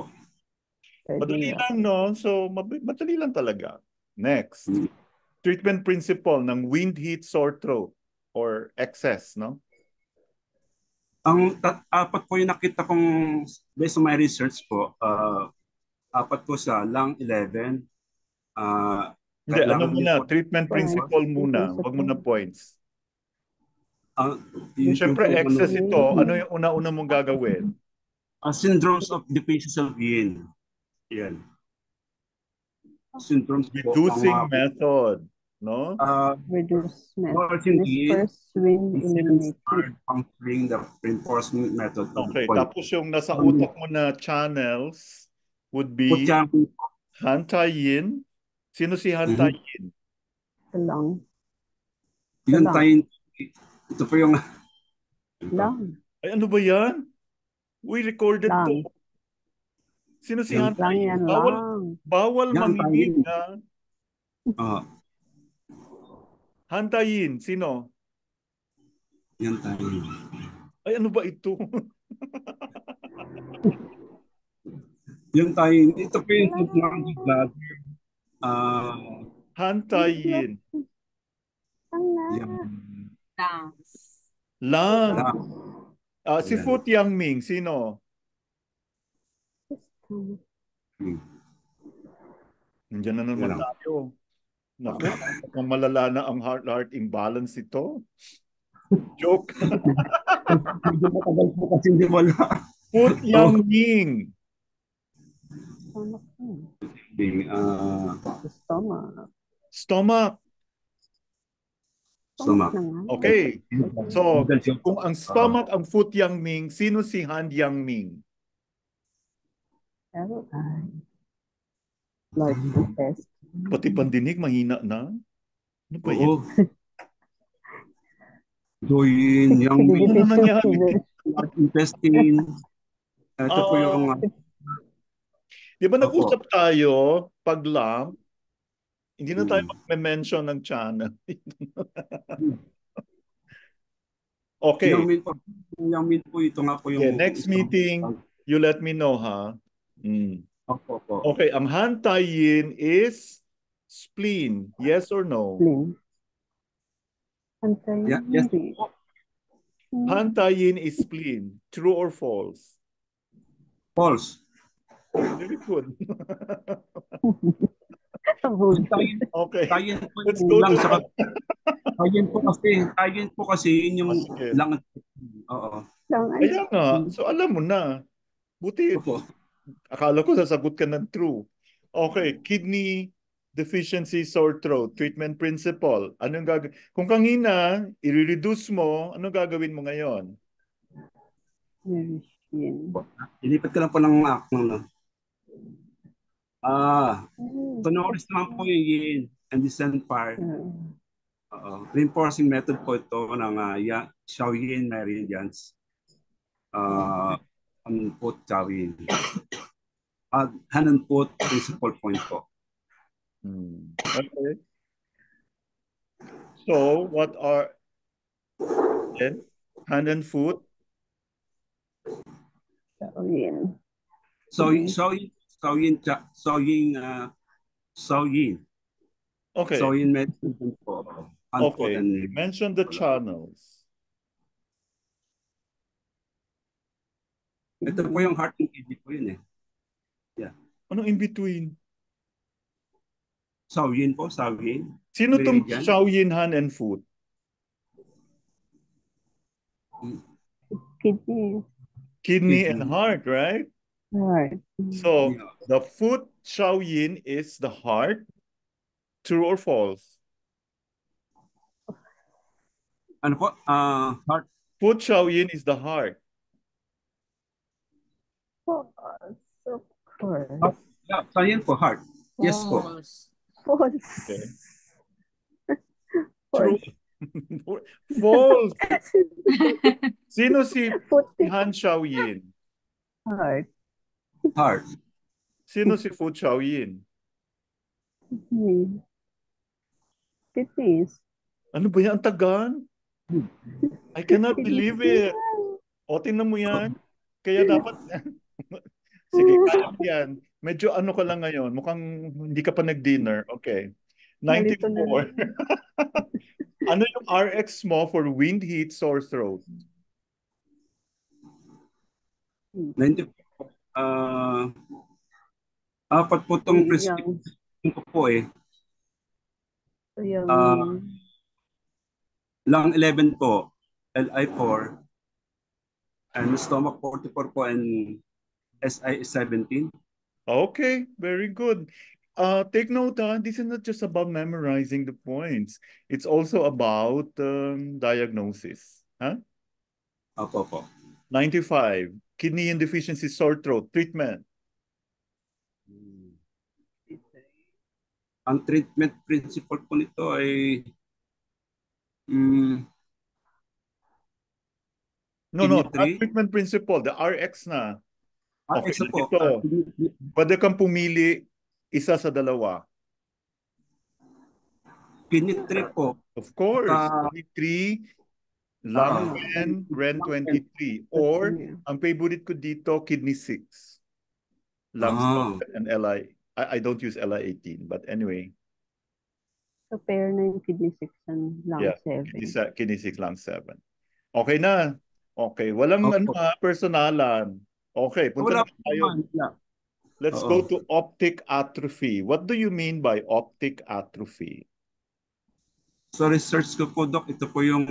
Madali lang, no? So, madali lang talaga. Next. Treatment principle ng wind heat sore throat or excess, no? Apat po yung nakita kong, based on my research po, apat po sa lung 11. Hindi, ano muna, treatment principle muna, wag muna points. Siyempre, excess ito, ano yung una-una mong gagawin? Syndromes of deficiency of yin. Yan. Syndromes reducing method, no? Reduce method. Disperse, swing, eliminate. Puncturing the reinforcement method. Okay, tapos yung nasa utak mo na channels would be Han Tai Yin. Sino si Han Tai Yin? The lung. Yun tayo, ito po yung lung. Ay, ano ba yan? We recorded to. Sino si Han Tai Yin? Bawal manginig na. Han Tai Yin, sino? Yan tayo. Ay, ano ba ito? Yung tayo, ito po yung vlog. Han Tai Yin. Lang. Si Fu Tianming, sino? Nandiyan na naman tayo. Naku, kung malala na ang heart-heart imbalance ito. Joke. Medyo matagal po kasi hindi wala. Fu Tianming. Stomach. Okay. So, kung ang stomach ang Fu Tianming, sino si Han Yangming? Pati pandinig, mahina na. Ano ba yun? Join, Yangming. Ano nangyari? Intestine. Ito po yung... Di ba nag-usap tayo pag lump? Hindi na tayo mag-mention ng channel. Okay. Yangming po ito nga po yung... Next meeting, you let me know, ha? Okay, ang Han Tai Yin is spleen. Yes or no? Spleen. Yes. Han Tai Yin is spleen. True or false? False. Very good. Okay. Let's go to that. Tayin po kasi yun yung lang. Oo. Kaya nga. So alam mo na. Buti. Akala ko sasagot ka ng true. Okay. Kidney deficiency sore throat. Treatment principle. Anong gagawin? Kung kanina, i-reduce mo, anong gagawin mo ngayon? Ilipat ka lang po ng akno. Tonoris naman po yung yin and descent part. Reinforcing method po ito ng Shaoyin meridians. Ang foot Shaoyin. Hand and foot principal point po. Okay. So, what are hand and foot? Shaoyin. Shaoyin. Okay. Shaoyin medicine po. Okay. Mention the channels. Ito po yung heart and kidney po yun eh. Yeah. Ano in between? Shaoyin po, Shaoyin. Sino itong Shaoyin hand and foot? Kidney and heart, right? Right. So, the foot Shaoyin is the heart. True or false? Ano po? Heart. Foot Shaoyin is the heart. False, of course. Shaoyin po, heart. Yes po. False. Okay. True. False. Sino si Han Shaoyin? Heart. Heart. Sino si Fu Shaoyin? Kidneys. Ano ba yan? Ang tagan? I cannot believe it. O, tingnan mo yan. Kaya dapat... Sige, kaya mo yan. Medyo ano ka lang ngayon. Mukhang hindi ka pa nag-dinner. Okay. 94. Ano yung RX mo for wind heat, sore throat? 90 apat po itong prescription ko po eh. So yung lung 11 po, LI 4, and stomach 44 po, and SI 17. Okay, very good. Take note, this is not just about memorizing the points. It's also about diagnosis. Huh? Opo. 95, kidney insufficiency, sore throat, treatment. Ang treatment principle po nito ay treatment principle, the RX na. Okay, RX po. Pwede kang pumili isa sa dalawa. Kidney 3 po. Of course, kidney 3, lung 10, REN 23. Or, ang favorite ko dito, kidney 6. Lung 7 and LI. I don't use LI 18, but anyway. So, pair na yung kidney 6 and lung 7. Kidney 6, lung 7. Okay na. Okay, walang personalan. Okay, punta na tayo. Let's go to optic atrophy. What do you mean by optic atrophy? So research ko po, Doc, ito po yung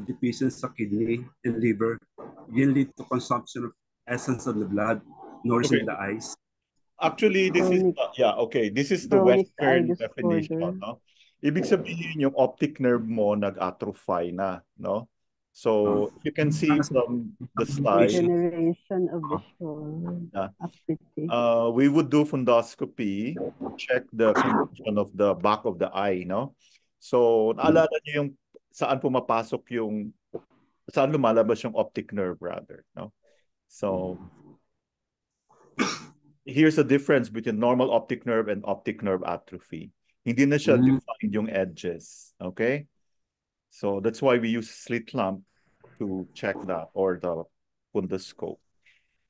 deficiency sa kidney and liver. Will lead to consumption of essence of the blood, nourishing the eyes. Actually, this is this is the Western definition, no? Ibig sabihin yung optic nerve mo nag-atrophy na, no? So you can see from the slide. Generation of visual acuity. We would do fundoscopy, check the condition of the back of the eye, no? So naalala niyo yung saan saan lumalabas yung optic nerve rather, no? So here's the difference between normal optic nerve and optic nerve atrophy. Hindi na siya defined yung edges, okay? So that's why we use slit lamp to check that, or the fundoscope,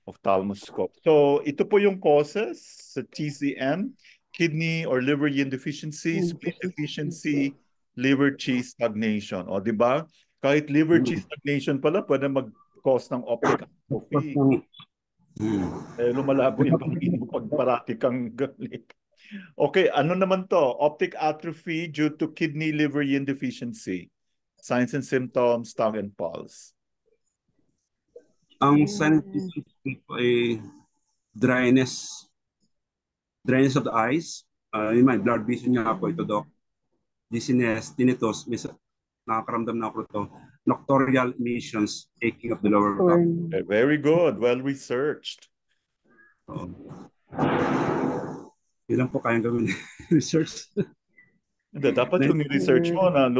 ophthalmoscope. So ito po yung causes sa TCM: kidney or liver yin deficiency, spleen deficiency, liver qi stagnation. O, di ba? Kahit liver qi stagnation pala, pwede mag-cause ng optic atrophy. Lumalabo yung pangin mo pag parati kang galit. Okay, ano naman to? Optic atrophy due to kidney liver yin deficiency. Signs and symptoms, tongue and pulse. Ang signs and symptoms ay dryness of the eyes. Yung blood vision nga po ito, Doc. Dizziness, tinnitus, nakakaramdam na ako ito. Nocturnal emissions, aching of the lower back. Okay, very good, well researched. Ilan po kayang gawin research? Dapat yung research mo na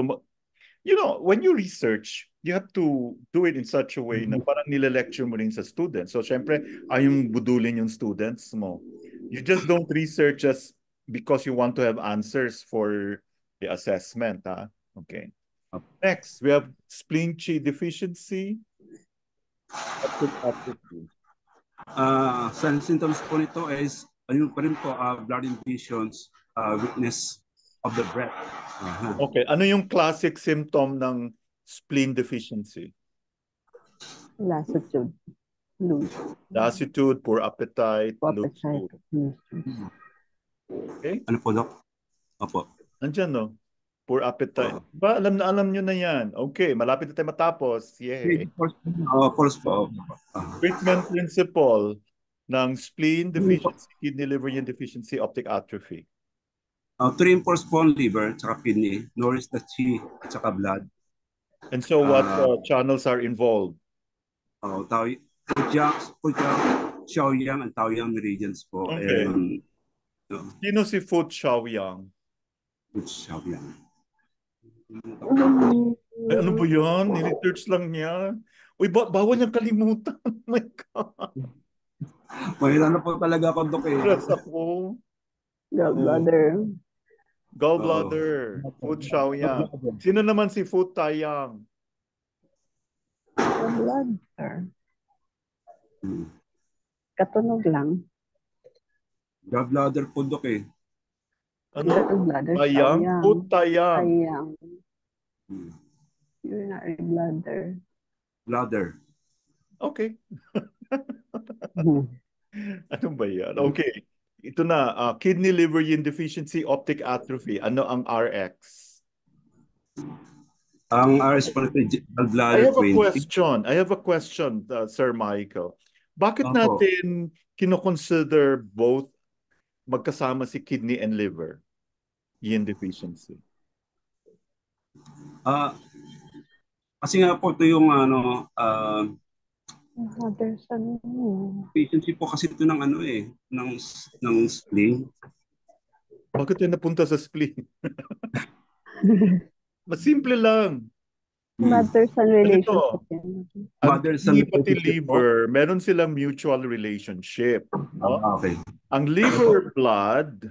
when you research, you have to do it in such a way na parang nile-lecture mo rin sa students. So, syempre, ayong budulin yung students mo. You just don't research just because you want to have answers for the assessment. Okay. Next, we have spleen qi deficiency. Symptoms po nito is ayun pa rin po, blurry visions, weakness of the breath. Okay, ano yung classic symptom ng spleen deficiency? Lassitude. Lassitude, poor appetite, loose food. Okay? Ano po, Doc? Opo. Nandiyan, no? Poor appetite. Ba, alam nyo na yan. Okay, malapit na tayo matapos. Yay. Treatment principle ng spleen deficiency, kidney liver yin deficiency, optic atrophy. To reinforce po ang liver at kidney, nourish the qi at saka blood. And so what channels are involved? Xiaoyang and Taoyang meridians po. Okay. Sino si Fu Xiaoyang? Fu Xiaoyang. Ay, ano ba yan? Ni-research lang niya. Uy, bawal niyang kalimutan. Oh my God. Mahirap na po talaga ako, Dok. Stress ako. Gallbladder. Fu Xiaoyang. Sino naman si Fu Taiyang? Gallbladder. Katunog lang. Gallbladder po, Dok. Ano? Tayang? Fu Taiyang. Urinary bladder. Bladder. Okay. Ano ba yan? Okay. Ito na, kidney liver yin deficiency, optic atrophy. Ano ang RX? Ang RS pala I bladder have a 20. question. I have a question, Sir Michael. Bakit Opo. natin kino-consider both magkasama si kidney and liver yin deficiency? Kasi nga po ito yung deficiency po kasi ito ng ng spleen. Bakit tayo napunta sa spleen? Mas simple lang. Mother-son relationship. Ang kidney pati liver, meron silang mutual relationship. No? Okay. Ang liver blood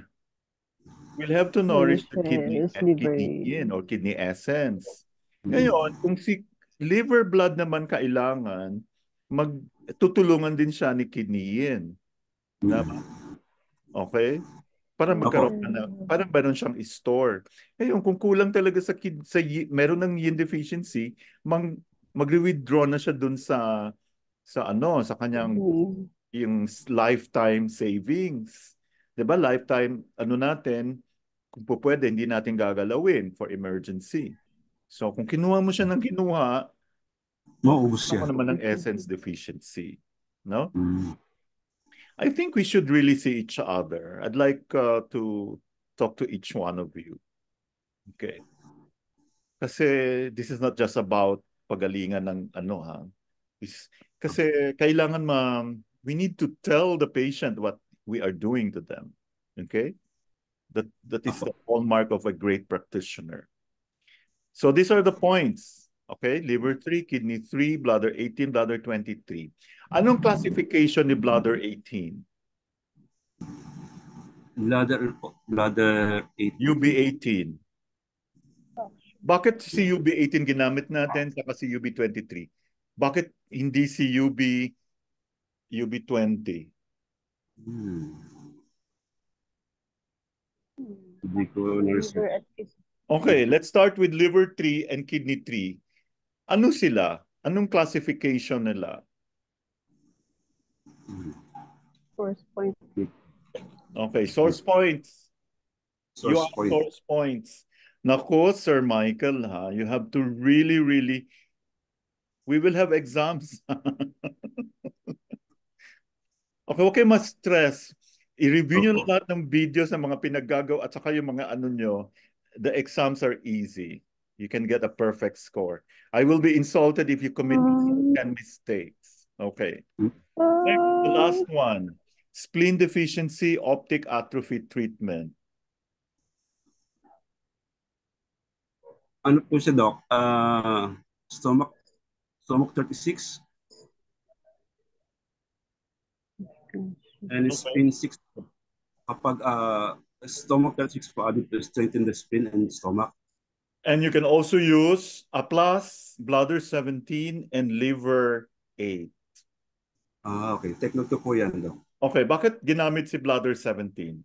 will have to nourish the kidney yin or kidney essence. Ngayon, kung si liver blood naman kailangan, magtutulungan din siya ni kidney yin. Okay? Para magkaroon na, parang meron siyang store. Ngayon, kung kulang talaga meron ng yin deficiency, magre-withdraw na siya dun sa kanyang yung lifetime savings. 'Di ba? Lifetime natin, kung po pwede, hindi natin gagalawin for emergency. So, kung kinuha mo siya ng kinuha, maubos siya. Ako naman ng essence deficiency. No? I think we should really see each other. I'd like to talk to each one of you. Okay. Kasi this is not just about pagalingan ng kasi kailangan we need to tell the patient what we are doing to them. Okay? That is the hallmark of a great practitioner. So these are the points. Okay? Liver 3, kidney 3, bladder 18, bladder 23. Anong classification ni bladder 18? Bladder 18. UB18. Bakit si UB18 ginamit natin saka si UB23? Bakit hindi si UB20? Okay, let's start with liver 3 and kidney 3. Ano sila? Anong classification nila? Source point. Okay, source points. Source points. Nako, Sir Michael, you have to really, we will have exams. Okay, okay, mas stress. I-review nyo lahat ng videos ng mga pinaggagaw at saka yung mga nyo. The exams are easy. You can get a perfect score. I will be insulted if you commit 10 mistakes. Okay. Next, the last one. Spleen deficiency, optic atrophy treatment. Ano po siya, Doc? Stomach 36. And spleen 6. Kapag stomach 36 po, added to strengthen the spleen and stomach. And you can also use APLAS, bladder 17, and liver 8. Okay. Take note po yan, Doc. Okay, bakit ginamit si bladder 17?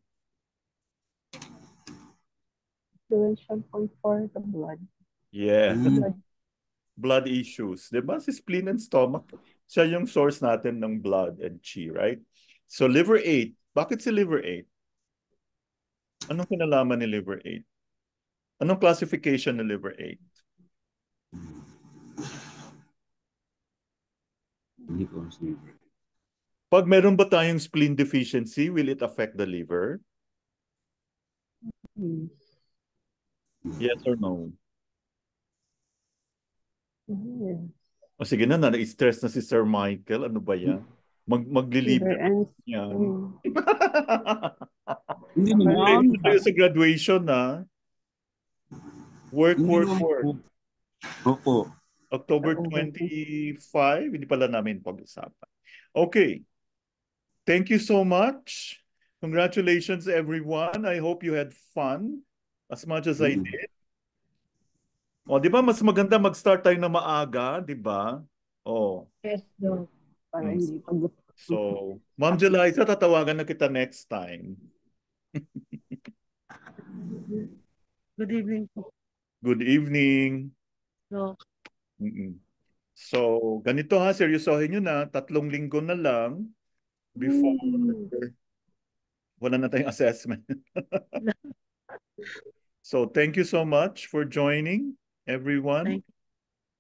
Influential point for the blood. Yeah. Blood issues. Diba? Si spleen and stomach, siya yung source natin ng blood and chi, right? So liver 8. Bakit si liver 8? Anong kinalaman ni liver 8? Anong classification ni liver 8? Pag meron ba tayong spleen deficiency, will it affect the liver? Yes or no? O sige na, na-stress na si Sir Michael. Ano ba yan? Maglilibre yan. Hindi naman. Tayo sa graduation na. Work. Opo. October 25, hindi pala namin pag-usapan. Okay. Thank you so much. Congratulations, everyone. I hope you had fun as much as I did. O, di ba mas maganda mag-start tayo na maaga, di ba? Oh. Yes, Doc. Para hindi pagod. So, Ma'am Jeliza, tatawagan na kita next time. Good evening po. Good evening. No. So, ganito ha, seryosohin nyo na, 3 linggo na lang before wala na tayong assessment. So, thank you so much for joining, everyone.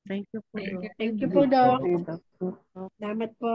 Thank you po. Thank you po, Doc. Salamat po.